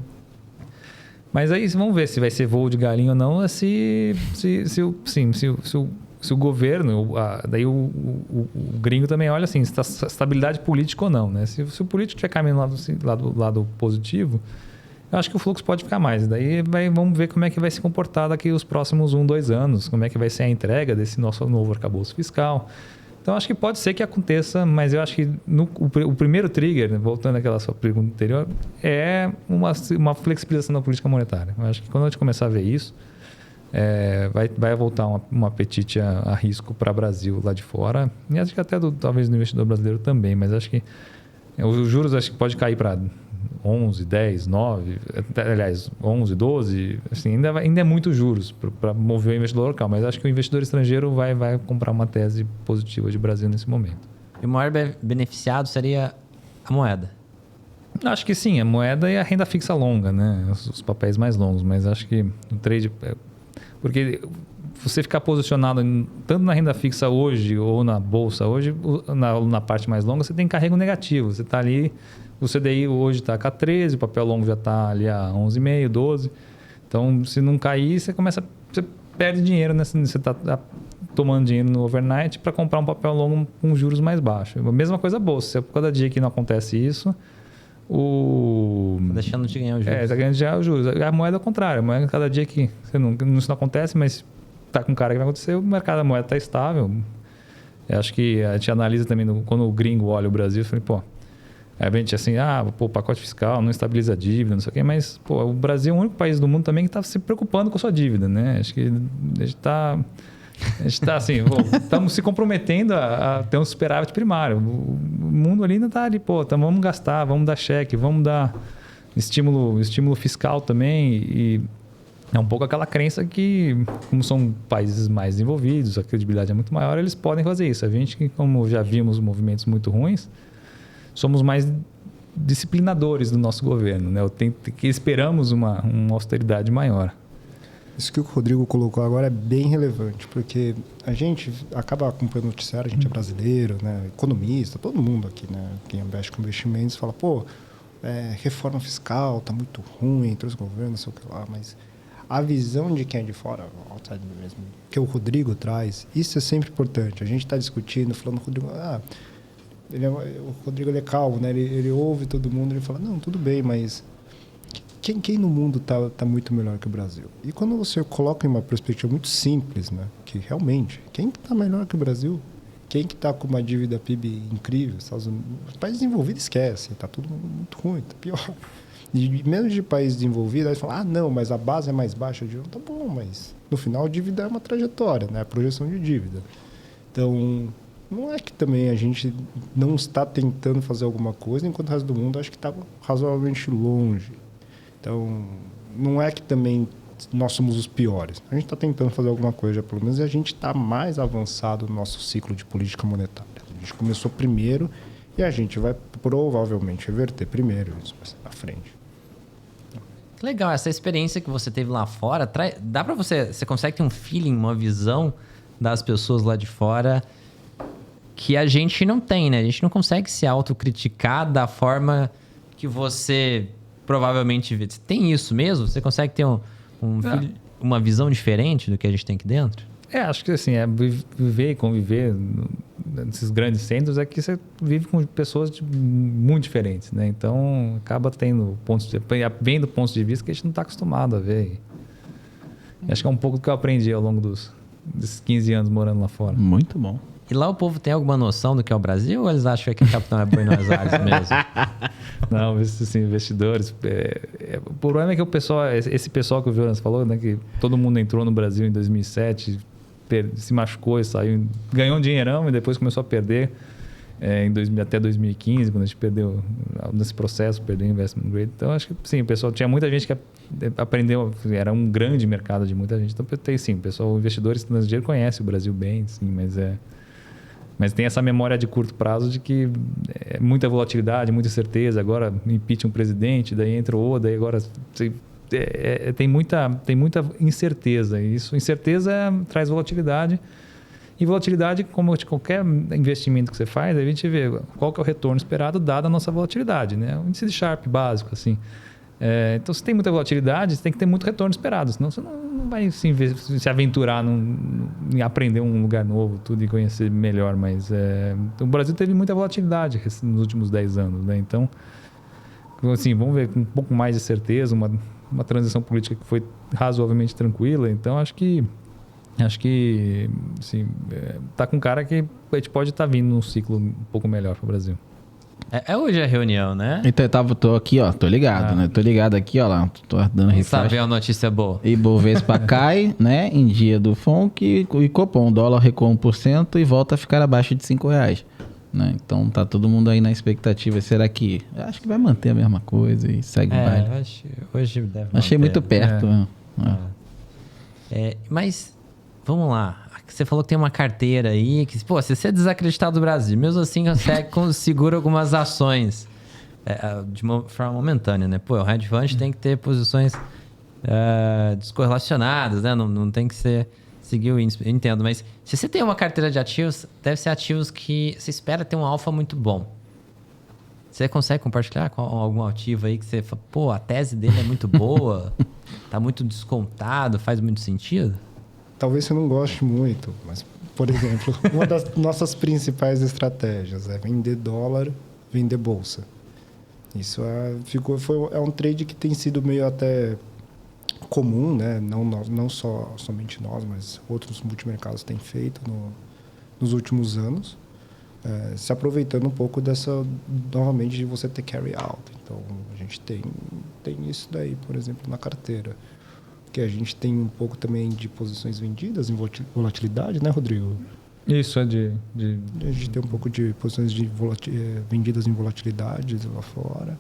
Mas aí vamos ver se vai ser voo de galinha ou não, se o governo, daí o gringo também olha assim, se está estabilidade política ou não, né? Se o político estiver caminhando do lado positivo, eu acho que o fluxo pode ficar mais. Daí vamos ver como é que vai se comportar daqui os próximos 1, 2 anos, como é que vai ser a entrega desse nosso novo arcabouço fiscal. Então, acho que pode ser que aconteça, mas eu acho que o primeiro trigger, né, voltando àquela sua pergunta anterior, é uma flexibilização da política monetária. Eu acho que quando a gente começar a ver isso, vai voltar um apetite a risco para o Brasil lá de fora. E acho que até talvez no investidor brasileiro também, mas acho que os juros acho que pode cair para 11, 10, 9, aliás, 11, 12. Assim, ainda é muito juros para mover o investidor local, mas acho que o investidor estrangeiro vai comprar uma tese positiva de Brasil nesse momento. E o maior beneficiado seria a moeda? Acho que sim, a moeda e a renda fixa longa, né? Os papéis mais longos, mas acho que o trade... Porque você ficar posicionado tanto na renda fixa hoje ou na bolsa hoje, na parte mais longa, você tem carrego negativo. Você está ali, o CDI hoje está a 13, o papel longo já está ali a 11,5, 12. Então, se não cair, você perde dinheiro, né? Você está tomando dinheiro no overnight para comprar um papel longo com juros mais baixos. A mesma coisa a bolsa. Se cada dia que não acontece isso, Tá deixando de ganhar os juros. Está ganhando de ganhar os juros. A moeda é o contrário. A moeda, cada dia que isso não acontece, mas está com cara que vai acontecer, o mercado da moeda está estável. Eu acho que a gente analisa também, quando o gringo olha o Brasil, eu falei, pô, a gente assim, pacote fiscal, não estabiliza a dívida, não sei o quê, mas pô, o Brasil é o único país do mundo também que está se preocupando com a sua dívida, né? Acho que a gente está assim, estamos se comprometendo a ter um superávit primário. O mundo ali ainda está ali, vamos gastar, vamos dar cheque, vamos dar estímulo fiscal também. E é um pouco aquela crença que, como são países mais desenvolvidos, a credibilidade é muito maior, eles podem fazer isso. A gente, que como já vimos movimentos muito ruins, somos mais disciplinadores do nosso governo, né? Que esperamos uma austeridade maior. Isso que o Rodrigo colocou agora é bem relevante, porque a gente acaba acompanhando o noticiário, a gente é brasileiro, né? Economista, todo mundo aqui, né? Quem investe com investimentos fala, reforma fiscal está muito ruim entre os governos, não sei o que lá, mas a visão de quem é de fora, mesmo, que o Rodrigo traz, isso é sempre importante. A gente está discutindo, falando, Rodrigo, o Rodrigo ele é calmo, né? Ele ouve todo mundo, ele fala, não, tudo bem, mas quem no mundo tá muito melhor que o Brasil? E quando você coloca em uma perspectiva muito simples, né? Que realmente, quem está melhor que o Brasil? Quem que está com uma dívida PIB incrível? Os países desenvolvidos esquecem, está tudo muito ruim, está pior. E mesmo de países desenvolvidos, aí falam, não, mas a base é mais baixa. Tá bom, mas no final a dívida é uma trajetória, né? A projeção de dívida. Então, não é que também a gente não está tentando fazer alguma coisa, enquanto o resto do mundo acho que está razoavelmente longe. Então, não é que também nós somos os piores. A gente está tentando fazer alguma coisa, pelo menos, e a gente está mais avançado no nosso ciclo de política monetária. A gente começou primeiro e a gente vai provavelmente reverter primeiro isso à frente. Legal, essa experiência que você teve lá fora, dá para você consegue ter um feeling, uma visão das pessoas lá de fora que a gente não tem, né? A gente não consegue se autocriticar da forma que você provavelmente vê. Você tem isso mesmo? Você consegue ter uma visão diferente do que a gente tem aqui dentro? Acho que assim, viver e conviver nesses grandes centros é que você vive com pessoas muito diferentes, né? Então, acaba vendo pontos de vista que a gente não está acostumado a ver. E acho que é um pouco do que eu aprendi ao longo desses 15 anos morando lá fora. Muito bom. E lá o povo tem alguma noção do que é o Brasil ou eles acham que aqui o Capitão é Buenos Aires mesmo? Não, assim, investidores. O problema é que esse pessoal que o Jonas falou, né, que todo mundo entrou no Brasil em 2007, se machucou e saiu, ganhou um dinheirão e depois começou a perder até 2015, quando a gente perdeu nesse processo, perdeu o investment grade. Então, acho que sim, o pessoal, tinha muita gente que aprendeu, era um grande mercado de muita gente. Então, tem sim, o pessoal, investidores estrangeiros conhecem o Brasil bem, sim, mas tem essa memória de curto prazo de que é muita volatilidade, muita incerteza. Agora impeach um presidente, daí entra o outro, daí agora tem muita incerteza. E incerteza traz volatilidade. E volatilidade, como de qualquer investimento que você faz, a gente vê qual que é o retorno esperado dada a nossa volatilidade, né? O índice de Sharpe básico, assim. Então, se tem muita volatilidade, você tem que ter muito retorno esperado, senão você não vai se aventurar em aprender um lugar novo, tudo, e conhecer melhor. Mas o Brasil teve muita volatilidade nos últimos 10 anos, né? Então, assim, vamos ver com um pouco mais de certeza, uma transição política que foi razoavelmente tranquila. Então, acho que assim, tá com cara que a gente pode estar vindo num ciclo um pouco melhor para o Brasil. Hoje a reunião, né? Então, tô aqui, ó, tô ligado, né? Tô ligado aqui, ó lá, tô dando refresh. Saber a notícia boa. Ibovespa cai, né? Em dia do FONC e Copom, o dólar recua 1% e volta a ficar abaixo de R$5, né? Então, tá todo mundo aí na expectativa. Será que... Acho que vai manter a mesma coisa e segue o baile. Hoje deve manter. Achei muito perto. Mas, vamos lá. Você falou que tem uma carteira aí, que, se você é desacreditado do Brasil, mesmo assim segura algumas ações de uma forma momentânea, né? O hedge fund tem que ter posições descorrelacionados, né? Não tem que seguir o índice, eu entendo. Mas se você tem uma carteira de ativos, deve ser ativos que você espera ter um alfa muito bom. Você consegue compartilhar com algum ativo aí que você fala, pô, a tese dele é muito boa, tá muito descontado, faz muito sentido? Talvez você não goste muito, mas, por exemplo, uma das nossas principais estratégias é vender dólar, vender bolsa. Isso é um trade que tem sido meio até comum, né? Não somente nós, mas outros multimercados têm feito nos últimos anos. Se aproveitando um pouco novamente, de você ter carry out. Então, a gente tem isso daí, por exemplo, na carteira. Que a gente tem um pouco também de posições vendidas em volatilidade, né, Rodrigo? Isso, A gente tem um pouco de posições vendidas em volatilidade lá fora.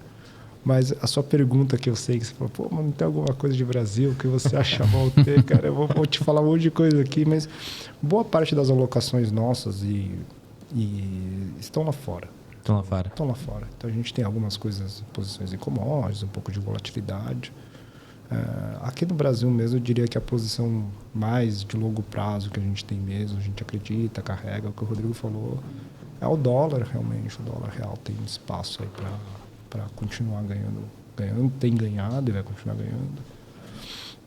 Mas a sua pergunta que eu sei que você falou, pô, mas não tem alguma coisa de Brasil que você acha bom ter, cara? Eu vou te falar um monte de coisa aqui, mas boa parte das alocações nossas estão lá fora. Estão lá fora. Estão lá fora. Então a gente tem algumas coisas, posições em commodities, um pouco de volatilidade. Aqui no Brasil mesmo, eu diria que a posição mais de longo prazo que a gente tem mesmo, a gente acredita, carrega, o que o Rodrigo falou, é o dólar realmente. O dólar real tem espaço aí para continuar ganhando, tem ganhado e vai continuar ganhando.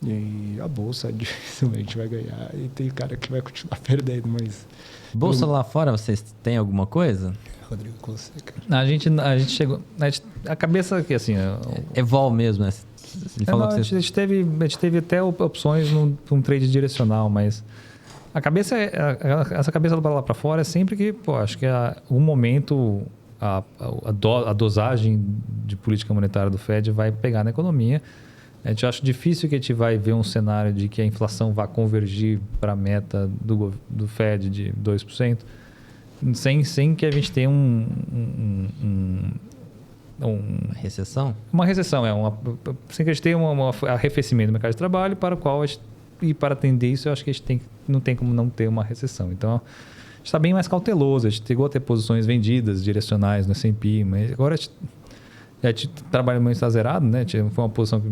E a bolsa dificilmente vai ganhar e tem cara que vai continuar perdendo, mas... Bolsa lá fora, vocês têm alguma coisa? Rodrigo, com você, cara. A gente chegou... A cabeça aqui, assim... Evol mesmo, né? Ele falou que a gente teve até opções num trade direcional, mas a cabeça, essa cabeça lá para fora é sempre que, pô, acho que um momento a dosagem de política monetária do Fed vai pegar na economia. A gente acha difícil que a gente vai ver um cenário de que a inflação vá convergir para a meta do Fed de 2%, sem que a gente tenha uma recessão? Uma recessão, sem que a gente tenha um arrefecimento do mercado de trabalho para o qual e para atender isso, eu acho que a gente não tem como não ter uma recessão. Então, a gente está bem mais cauteloso. A gente chegou a ter posições vendidas, direcionais no S&P, mas agora a gente trabalha muito zerado, né? Foi uma posição que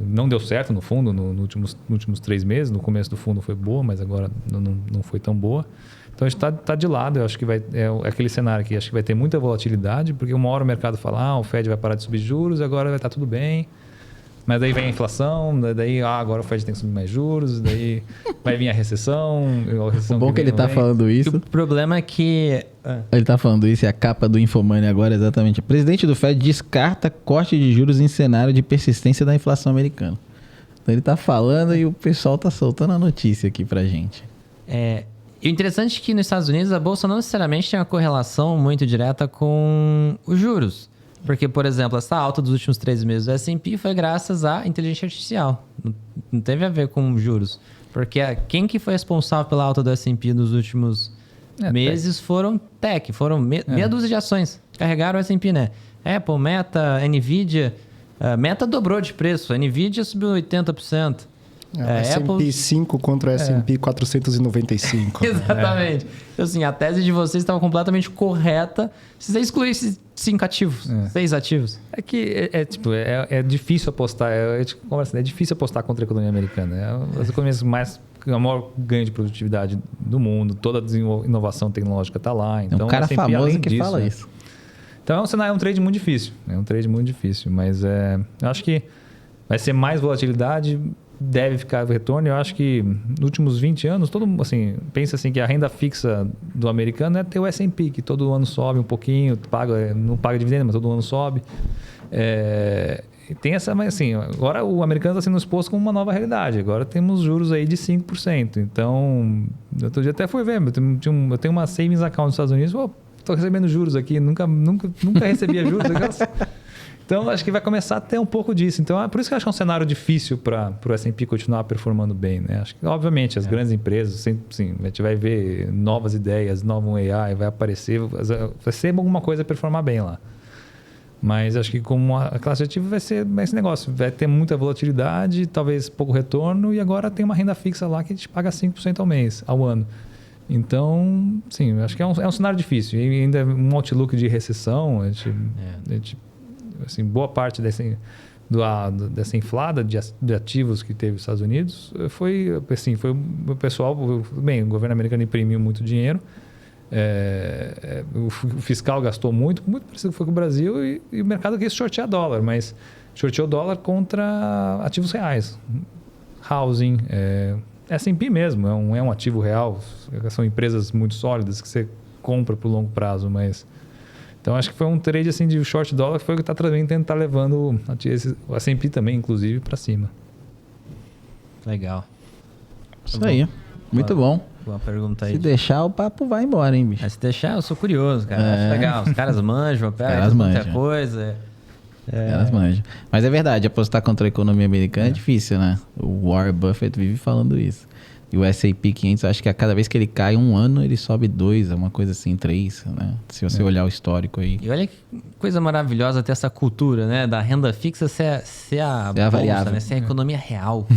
não deu certo no fundo nos últimos 3 meses. No começo do fundo foi boa, mas agora não foi tão boa. Então a gente está de lado. Eu acho que é aquele cenário que acho que vai ter muita volatilidade, porque uma hora o mercado fala, o Fed vai parar de subir juros, agora vai estar tudo bem. Mas daí vem a inflação, daí agora o Fed tem que subir mais juros, daí vai vir a recessão. O bom que ele está falando isso. O problema é que... Ele está falando isso e a capa do Infomoney agora é exatamente. O presidente do Fed descarta corte de juros em cenário de persistência da inflação americana. Então ele está falando e o pessoal está soltando a notícia aqui pra gente. E o interessante é que nos Estados Unidos a bolsa não necessariamente tem uma correlação muito direta com os juros. Porque, por exemplo, essa alta dos últimos 3 meses do S&P foi graças à inteligência artificial. Não teve a ver com juros. Porque quem que foi responsável pela alta do S&P nos últimos meses foram meia dúzia de ações. Carregaram o S&P, né? Apple, Meta, Nvidia. Meta dobrou de preço. A Nvidia subiu 80%. S&P 5 contra o S&P 495. Exatamente. Então, assim, a tese de vocês estava completamente correta se você excluísse 5 ativos, 6 ativos. É que é difícil apostar, é difícil apostar contra a economia americana. As economias o maior ganho de produtividade do mundo, toda a inovação tecnológica está lá. Então, um cara famoso que fala isso. Então, é um trade muito difícil. Mas eu acho que vai ser mais volatilidade, deve ficar o retorno. Eu acho que nos últimos 20 anos, pensa assim que a renda fixa do americano é ter o S&P, que todo ano sobe um pouquinho, não paga dividendo, mas todo ano sobe. Tem essa, mas assim, agora o americano está sendo exposto com uma nova realidade. Agora temos juros aí de 5%. Então, outro dia até fui ver, eu tenho uma savings account nos Estados Unidos, estou recebendo juros aqui, nunca recebia juros. Então, acho que vai começar a ter um pouco disso. Então, por isso que eu acho que é um cenário difícil para o S&P continuar performando bem, né? Acho que, obviamente, as grandes empresas, sim, a gente vai ver novas ideias, novo AI, vai aparecer, vai ser alguma coisa performar bem lá. Mas acho que como a classe ativa vai ser esse negócio. Vai ter muita volatilidade, talvez pouco retorno, e agora tem uma renda fixa lá que a gente paga 5% ao ano. Então, sim, acho que é um cenário difícil. E ainda um outlook de recessão, assim, boa parte dessa inflada de ativos que teve os Estados Unidos, foi assim, foi o pessoal... Bem, o governo americano imprimiu muito dinheiro, o fiscal gastou muito parecido que foi com o Brasil, e o mercado quis shortear dólar, mas shorteou dólar contra ativos reais. Housing, S&P mesmo, é um ativo real, são empresas muito sólidas que você compra por longo prazo, mas... Então, acho que foi um trade assim, de short dólar que foi o que está tentar levando o S&P também, inclusive, para cima. Legal. Isso aí. Muito bom. Boa pergunta aí. Se deixar, o papo vai embora, hein, bicho? Se deixar, eu sou curioso, cara. Acho legal. Os caras manjam, pegam muita coisa. Elas manjam. Mas é verdade, apostar contra a economia americana é difícil, né? O Warren Buffett vive falando isso. E o S&P 500, acho que a cada vez que ele cai um ano, ele sobe 2, uma coisa assim, 3, né? Se você olhar o histórico aí. E olha que coisa maravilhosa ter essa cultura, né? Da renda fixa ser a bolsa, variável. né? Ser a economia real.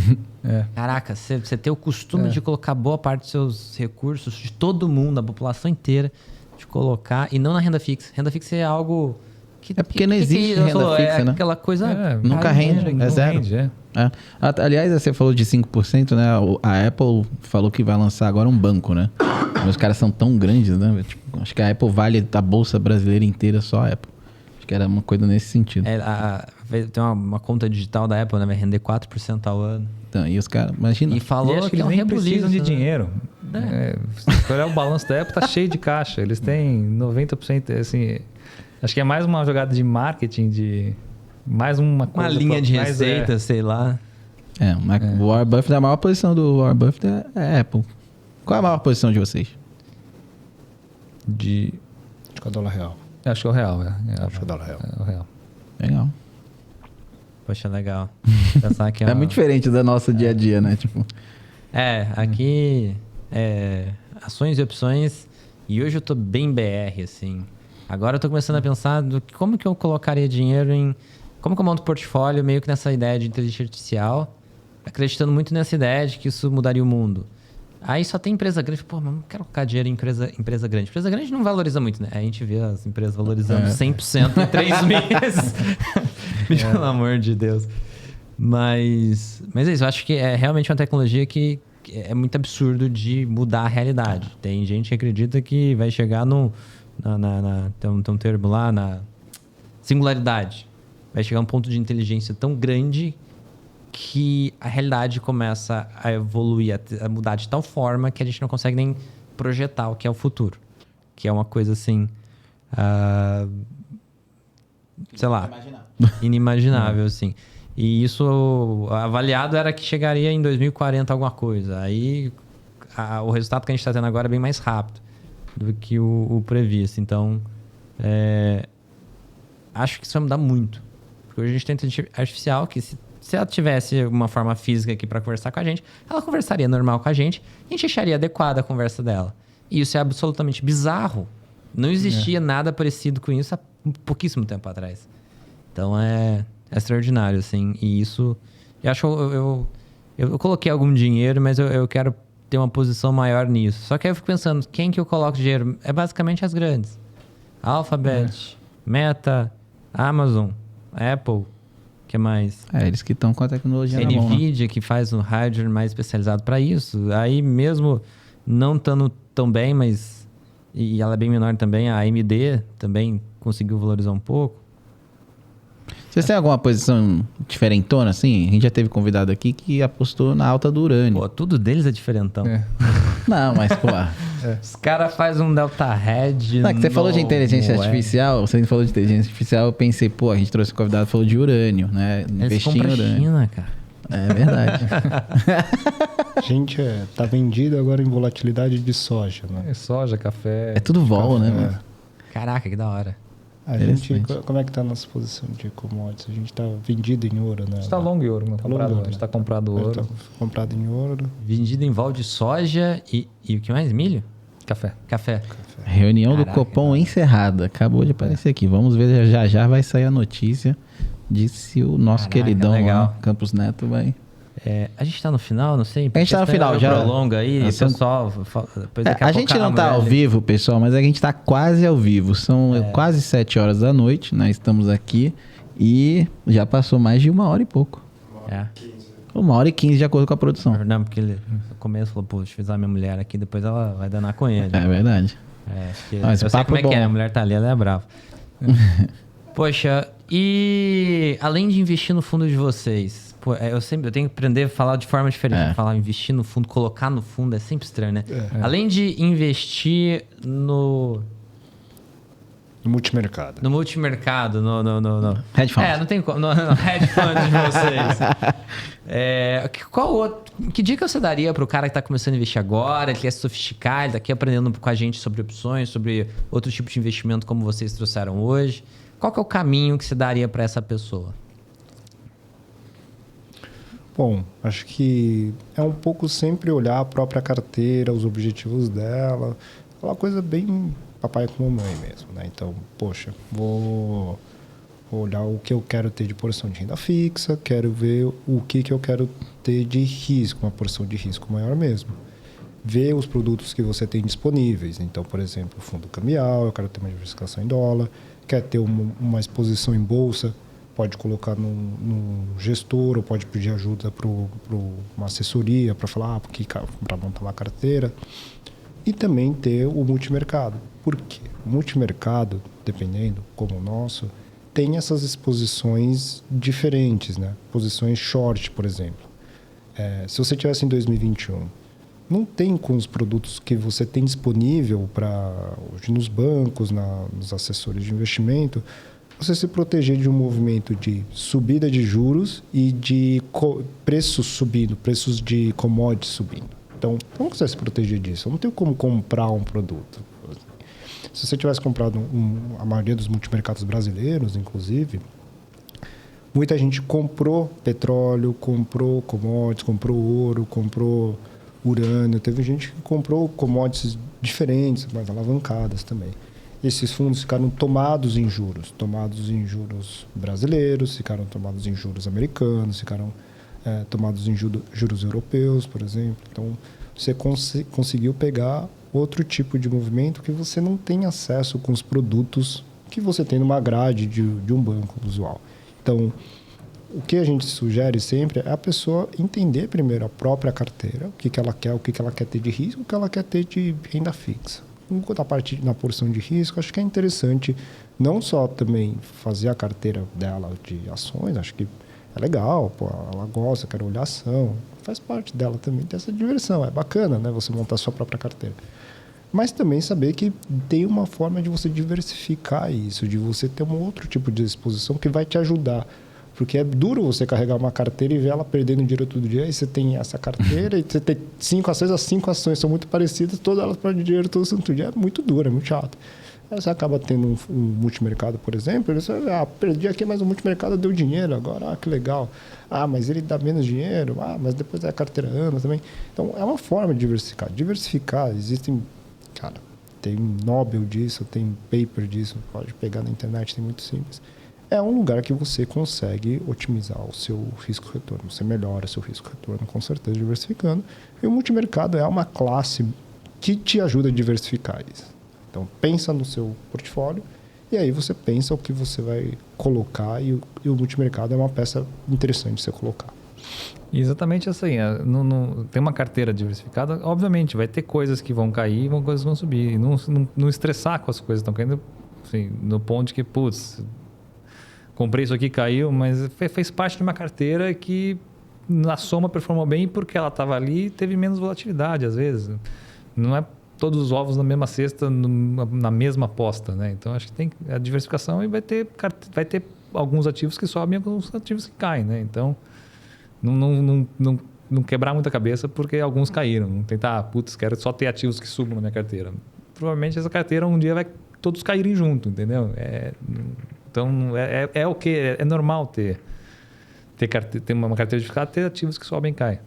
Caraca, você ter o costume de colocar boa parte dos seus recursos, de todo mundo, a população inteira, de colocar, e não na renda fixa. Renda fixa é algo... porque não existe renda fixa, né? Aquela coisa... nunca rende, é zero. Rende, Aliás, você falou de 5%, né? A Apple falou que vai lançar agora um banco, né? Mas os caras são tão grandes, né? Tipo, acho que a Apple vale a bolsa brasileira inteira, só a Apple. Acho que era uma coisa nesse sentido. Tem uma conta digital da Apple, né? Vai render 4% ao ano. Então, e os caras, imagina. E falou que eles nem precisam de dinheiro. Se olhar o balanço da Apple, tá cheio de caixa. Eles têm 90%, assim... Acho que é mais uma jogada de marketing, mais uma coisa... Uma linha de receita, sei lá. O Warren Buffett, a maior posição do Warren Buffett é a Apple. Qual é a maior posição de vocês? Acho que é o dólar real. Acho que é o real, Acho que é o dólar real. É o real. Legal. Poxa, legal. Pensar que é muito diferente do nosso dia a dia, né? Tipo... aqui... ações e opções... E hoje eu tô bem BR, assim... Agora eu tô começando a pensar como que eu colocaria dinheiro em... Como que eu monto portfólio meio que nessa ideia de inteligência artificial, acreditando muito nessa ideia de que isso mudaria o mundo. Aí só tem empresa grande. Pô, mas não quero colocar dinheiro em empresa grande. Empresa grande não valoriza muito, né? A gente vê as empresas valorizando 100% em 3 meses. Pelo amor de Deus. Mas é isso. Eu acho que é realmente uma tecnologia que é muito absurdo de mudar a realidade. Tem gente que acredita que vai chegar tem um termo lá, na singularidade. Vai chegar a um ponto de inteligência tão grande que a realidade começa a evoluir, a mudar de tal forma que a gente não consegue nem projetar o que é o futuro. Que é uma coisa assim... sei lá, inimaginável, assim. E isso, avaliado, era que chegaria em 2040 alguma coisa. Aí, o resultado que a gente está tendo agora é bem mais rápido do que o previsto. Então, acho que isso vai mudar muito. Porque hoje a gente tem inteligência artificial que, se ela tivesse uma forma física aqui para conversar com a gente, ela conversaria normal com a gente e a gente acharia adequada a conversa dela. E isso é absolutamente bizarro. Não existia nada parecido com isso há pouquíssimo tempo atrás. Então, é extraordinário, assim. E isso... Eu acho eu coloquei algum dinheiro, mas eu quero ter uma posição maior nisso. Só que aí eu fico pensando, quem que eu coloco dinheiro? É basicamente as grandes. Alphabet, Meta, Amazon, Apple, que mais? Eles que estão com a tecnologia na mão, Nvidia, que faz um hardware mais especializado para isso. Aí mesmo não estando tão bem, mas... E ela é bem menor também, a AMD também conseguiu valorizar um pouco. Vocês têm alguma posição diferentona, assim? A gente já teve convidado aqui que apostou na alta do urânio. Pô, tudo deles é diferentão. Não, mas, pô... Os caras fazem um Delta Red... Não, que você falou de inteligência artificial, você falou de inteligência artificial, eu pensei, pô, a gente trouxe um convidado que falou de urânio, né? Investir em urânio. China, cara. É verdade. Gente, tá vendido agora em volatilidade de soja, né? Soja, café... É tudo vol, né, mano? Caraca, que da hora. A gente, como é que tá a nossa posição de commodities? A gente tá vendido em ouro, né? A gente tá long em ouro, não comprado, a gente tá comprado ouro. Tá comprado em ouro. Vendido em vol de soja e o que mais? Milho? Café. Reunião do Copom encerrada. Acabou de aparecer aqui. Vamos ver, já vai sair a notícia de se o nosso queridão lá, Campos Neto, vai... a gente tá no final, não sei. A gente tá no final, já. Prolonga aí, pessoal. A gente não tá ao vivo, pessoal, mas a gente tá quase ao vivo. São quase 7 horas da noite, nós estamos aqui. E já passou mais de 1h e pouco. 1h15 de acordo com a produção. Não, porque ele no começo falou, pô, deixa eu avisar minha mulher aqui, depois ela vai danar com ele. É verdade. Eu sei como é que é, a mulher tá ali, ela é brava. Poxa, e além de investir no fundo de vocês, pô, eu tenho que aprender a falar de forma diferente. Falar investir no fundo, colocar no fundo é sempre estranho, né? Além de investir no multimercado. No multimercado, no hedge fund. Não tem como. No hedge fund de vocês. Que dica você daria para o cara que está começando a investir agora, ele quer se sofisticar, ele está aqui aprendendo com a gente sobre opções, sobre outro tipo de investimento como vocês trouxeram hoje? Qual que é o caminho que você daria para essa pessoa? Bom, acho que é um pouco sempre olhar a própria carteira, os objetivos dela, aquela coisa bem papai com mamãe mesmo, né? Então, poxa, vou olhar o que eu quero ter de porção de renda fixa, quero ver o que eu quero ter de risco, uma porção de risco maior mesmo. Ver os produtos que você tem disponíveis. Então, por exemplo, fundo cambial, eu quero ter uma diversificação em dólar, quer ter uma exposição em bolsa, pode colocar no gestor ou pode pedir ajuda para uma assessoria para falar, para montar uma carteira. E também ter o multimercado. Por quê? O multimercado, dependendo, como o nosso, tem essas exposições diferentes, né? Posições short, por exemplo. Se você tivesse em 2021, não tem com os produtos que você tem disponível hoje nos bancos, nos assessores de investimento, você se proteger de um movimento de subida de juros e de preços subindo, preços de commodities subindo. Então, como você vai se proteger disso? Eu não tenho como comprar um produto. Se você tivesse comprado a maioria dos multimercados brasileiros, inclusive, muita gente comprou petróleo, comprou commodities, comprou ouro, comprou urânio. Teve gente que comprou commodities diferentes, mais alavancadas também. Esses fundos ficaram tomados em juros brasileiros, ficaram tomados em juros americanos, ficaram tomados em juros europeus, por exemplo. Então, você conseguiu pegar outro tipo de movimento que você não tem acesso com os produtos que você tem numa grade de um banco usual. Então, o que a gente sugere sempre é a pessoa entender primeiro a própria carteira, o que ela quer, o que ela quer ter de risco, o que ela quer ter de renda fixa. Na porção de risco, acho que é interessante não só também fazer a carteira dela de ações, acho que é legal, pô, ela gosta, quer olhar ação, faz parte dela também ter essa diversão, é bacana, né, você montar a sua própria carteira. Mas também saber que tem uma forma de você diversificar isso, de você ter um outro tipo de exposição que vai te ajudar. Porque é duro você carregar uma carteira e ver ela perdendo dinheiro todo dia. Aí você tem essa carteira e você tem 5 ações, as 5 ações são muito parecidas, todas elas perdem dinheiro todo santo dia. É muito duro, é muito chato. Aí você acaba tendo um multimercado, por exemplo, e você perdi aqui, mas o multimercado deu dinheiro agora, que legal. Mas ele dá menos dinheiro, mas depois a carteira anda também. Então, é uma forma de diversificar. Diversificar, existem, tem Nobel disso, tem paper disso, pode pegar na internet, tem muito simples. É um lugar que você consegue otimizar o seu risco-retorno. Você melhora o seu risco-retorno, com certeza, diversificando. E o multimercado é uma classe que te ajuda a diversificar isso. Então, pensa no seu portfólio e aí você pensa o que você vai colocar e o multimercado é uma peça interessante de você colocar. Exatamente assim. Tem uma carteira diversificada, obviamente, vai ter coisas que vão cair e coisas que vão subir. E não estressar com as coisas que estão caindo, assim, no ponto de que, comprei isso aqui, caiu, mas fez parte de uma carteira que na soma performou bem porque ela estava ali e teve menos volatilidade, às vezes. Não é todos os ovos na mesma cesta, na mesma aposta, né? Então, acho que tem a diversificação e vai ter alguns ativos que sobem e alguns ativos que caem, né? Então, não quebrar muita cabeça porque alguns caíram. Não tentar, quero só ter ativos que subam na minha carteira. Provavelmente essa carteira um dia vai todos caírem junto, entendeu? Então, é o que é normal ter uma carteira diversificada, ter ativos que sobem e caem.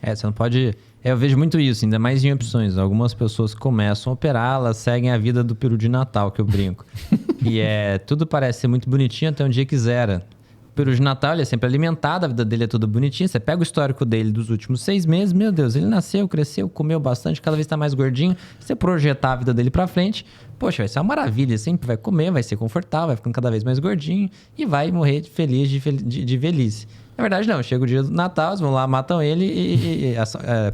Você não pode... Eu vejo muito isso, ainda mais em opções. Algumas pessoas começam a operar, elas seguem a vida do peru de Natal, que eu brinco. E tudo parece ser muito bonitinho até um dia que zera. peru de Natal, ele é sempre alimentado, a vida dele é toda bonitinha. Você pega o histórico dele dos últimos 6 meses, meu Deus, ele nasceu, cresceu, comeu bastante, cada vez tá mais gordinho. Você projetar a vida dele pra frente, poxa, vai ser uma maravilha. Sempre vai comer, vai ser confortável, vai ficando cada vez mais gordinho e vai morrer feliz de velhice. Na verdade, não. Chega o dia do Natal, eles vão lá, matam ele e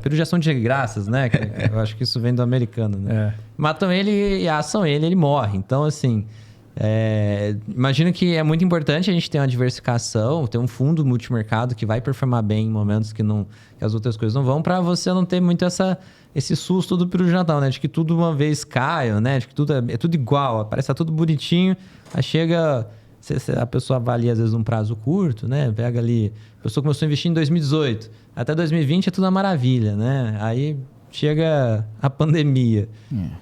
peru de ação de graças, né? Eu acho que isso vem do americano, né? Matam ele e assam ele morre. Então, assim... imagino que é muito importante a gente ter uma diversificação, ter um fundo multimercado que vai performar bem em momentos que as outras coisas não vão, para você não ter muito esse susto do peru de Natal, né? De que tudo uma vez caia, né? De que tudo é tudo igual, parece que tá tudo bonitinho, aí chega... A pessoa avalia, às vezes, num prazo curto, né? Pega ali... A pessoa começou a investir em 2018. Até 2020 é tudo uma maravilha, né? Aí chega a pandemia.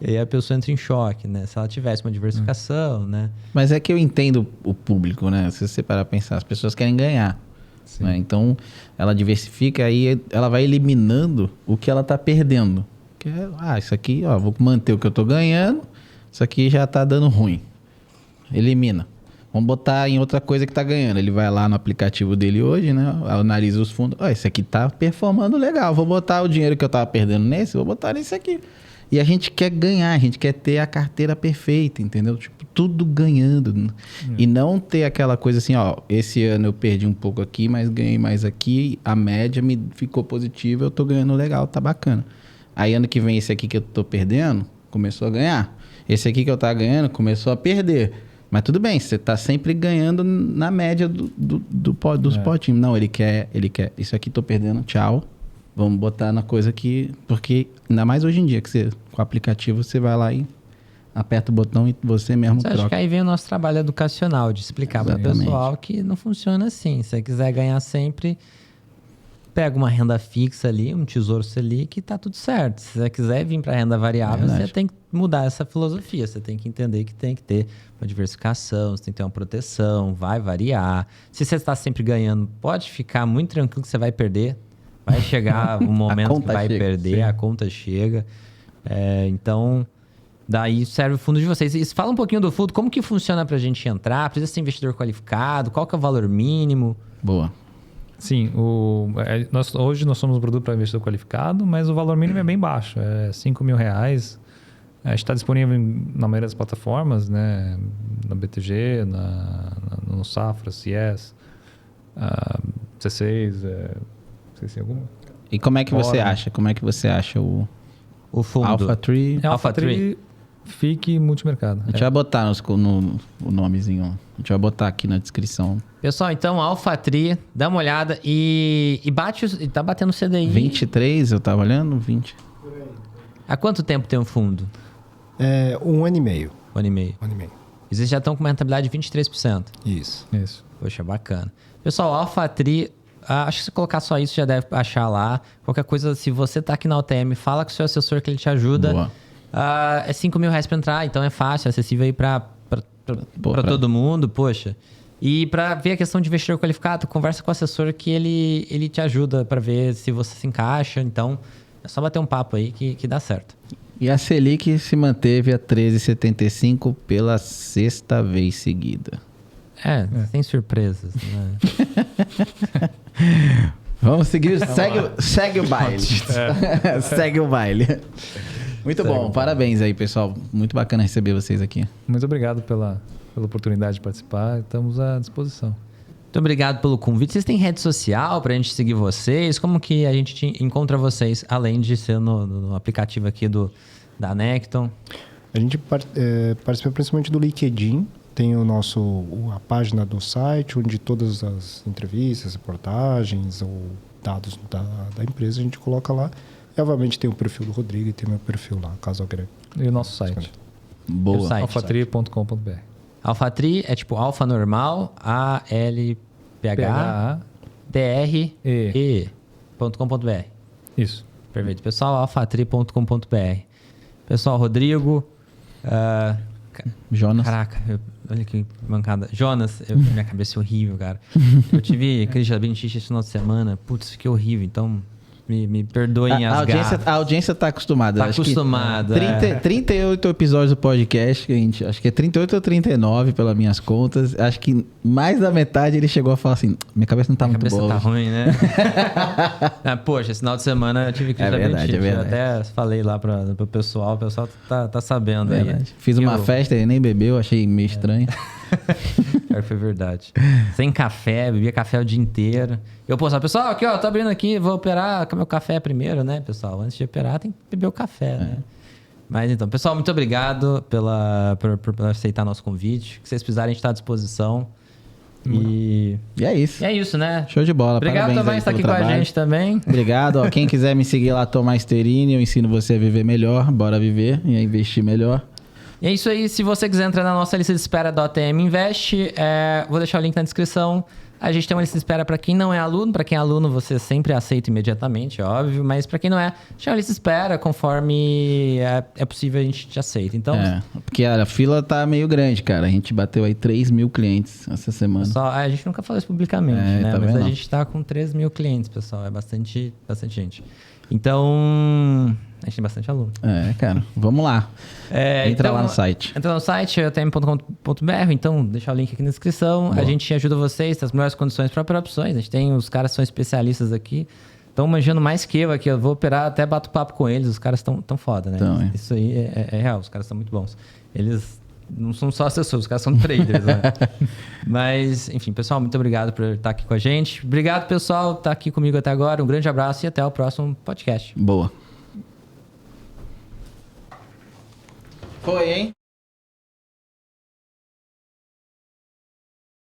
E aí a pessoa entra em choque, né? Se ela tivesse uma diversificação, né? Mas é que eu entendo o público, né? Se você parar pra pensar, as pessoas querem ganhar. Né? Então, ela diversifica, aí ela vai eliminando o que ela tá perdendo. Que é, isso aqui, ó, vou manter o que eu tô ganhando. Isso aqui já tá dando ruim. Elimina. Vamos botar em outra coisa que tá ganhando. Ele vai lá no aplicativo dele hoje, né? Analisa os fundos. Esse aqui tá performando legal. Vou botar o dinheiro que eu tava perdendo nesse, vou botar nesse aqui. E a gente quer ganhar, a gente quer ter a carteira perfeita, entendeu? Tipo, tudo ganhando. E não ter aquela coisa assim, ó, esse ano eu perdi um pouco aqui, mas ganhei mais aqui. A média me ficou positiva, eu tô ganhando legal, tá bacana. Aí ano que vem esse aqui que eu tô perdendo, começou a ganhar. Esse aqui que eu tava ganhando, começou a perder. Mas tudo bem, você tá sempre ganhando na média dos potinhos. Não, ele quer, isso aqui tô perdendo, tchau. Vamos botar na coisa aqui, porque ainda mais hoje em dia, que você, com o aplicativo, você vai lá e aperta o botão e você mesmo troca. Acho que aí vem o nosso trabalho educacional, de explicar para o pessoal que não funciona assim. Se você quiser ganhar sempre, pega uma renda fixa ali, um tesouro Selic, tá tudo certo. Se você quiser vir para renda variável, você tem que mudar essa filosofia. Você tem que entender que tem que ter uma diversificação, você tem que ter uma proteção, vai variar. Se você está sempre ganhando, pode ficar muito tranquilo que você vai perder. Vai chegar um momento que vai perder, a conta chega. Então, daí serve o fundo de vocês. E fala um pouquinho do fundo, como que funciona para a gente entrar? Precisa ser investidor qualificado? Qual que é o valor mínimo? Boa. Sim, hoje nós somos um produto para investidor qualificado, mas o valor mínimo é bem baixo, é R$5.000. A gente está disponível na maioria das plataformas, né? Na BTG, no Safra, CS, C6, esqueci alguma. E como é que você acha? Como é que você acha o fundo? AlphaTree. AlphaTree, FIC Multimercado. A gente vai botar o nomezinho. A gente vai botar aqui na descrição. Pessoal, então, AlphaTree, dá uma olhada e bate, tá batendo o CDI. 23, eu tava olhando, 20. Há quanto tempo tem um fundo? 1 ano e meio. 1 ano e meio. 1 ano e meio. E vocês já estão com uma rentabilidade de 23%. Isso. Poxa, bacana. Pessoal, AlphaTree, acho que se colocar só isso, já deve achar lá. Qualquer coisa, se você tá aqui na UTM, fala com o seu assessor que ele te ajuda. Boa. É R$5.000 para entrar, então é fácil, acessível aí para todo mundo, poxa. E para ver a questão de investidor qualificado, conversa com o assessor que ele te ajuda para ver se você se encaixa. Então, é só bater um papo aí que dá certo. E a Selic se manteve a 13,75 pela 6ª vez seguida. Sem surpresas, né? Vamos seguir, segue o baile. Segue o baile. Muito bom, parabéns aí, pessoal. Muito bacana receber vocês aqui. Muito obrigado pela oportunidade de participar. Estamos à disposição. Muito obrigado pelo convite. Vocês têm rede social para a gente seguir vocês? Como que a gente encontra vocês, além de ser no aplicativo aqui da Necton? A gente participa principalmente do LinkedIn. Tem a página do site, onde todas as entrevistas, reportagens ou dados da empresa a gente coloca lá. E, obviamente, tem o perfil do Rodrigo e tem o meu perfil lá, caso alguém. E o nosso site. Boa. alphatree.com.br. AlphaTree é tipo alfa normal, ALPHDRE.com.br. Isso. Perfeito. Pessoal, alphatree.com.br. Pessoal, Rodrigo. Jonas. Caraca, olha que mancada. Jonas, minha cabeça é horrível, cara. Eu tive crise de labirintite esse final de semana. Putz, fiquei horrível. Então, Me perdoem as gafas. A audiência tá acostumada. Tá acostumada. 38 episódios do podcast, acho que é 38 ou 39, pelas minhas contas. Acho que mais da metade ele chegou a falar assim, minha cabeça não tá muito boa. Minha cabeça tá ruim, né? Poxa, esse final de semana eu tive que verdade. Eu até falei lá pro pessoal, o pessoal tá sabendo aí. Fiz uma festa, ele nem bebeu, achei meio estranho. Foi verdade. Sem café, bebia café o dia inteiro. Eu postava, pessoal, aqui ó, tô abrindo aqui, vou operar com meu café primeiro, né, pessoal? Antes de operar tem que beber o café, né? Mas então, pessoal, muito obrigado por aceitar nosso convite. Se vocês precisarem, a gente tá à disposição. E é isso. E é isso, né? Show de bola. Obrigado, Tomás, por estar aqui com a gente também. Obrigado. Ó, quem quiser me seguir lá, Tomás Terini, eu ensino você a viver melhor. Bora viver e a investir melhor. E é isso aí. Se você quiser entrar na nossa lista de espera da OTM Invest, vou deixar o link na descrição. A gente tem uma lista de espera para quem não é aluno. Para quem é aluno, você sempre aceita imediatamente, óbvio. Mas para quem não é, deixa uma lista de espera. Conforme é possível, a gente te aceita. Então, porque a fila tá meio grande, cara. A gente bateu aí 3 mil clientes essa semana. A gente nunca falou isso publicamente, né? Tá mas vendo? A gente tá com 3 mil clientes, pessoal. É bastante gente. Então, a gente tem bastante aluno. Cara. Vamos lá. Entra lá no site. Entra no site, otm.com.br. Então, deixa o link aqui na descrição. Boa. A gente ajuda vocês, tem as melhores condições para operações. A gente tem os caras que são especialistas aqui. Estão manjando mais que eu aqui. Eu vou operar, até bato papo com eles. Os caras estão foda, né? Então, Isso aí é real. Os caras são muito bons. Eles não são só assessores, os caras são traders, né? Mas, enfim, pessoal, muito obrigado por estar aqui com a gente. Obrigado, pessoal, por estar aqui comigo até agora. Um grande abraço e até o próximo podcast. Boa. Foi, hein?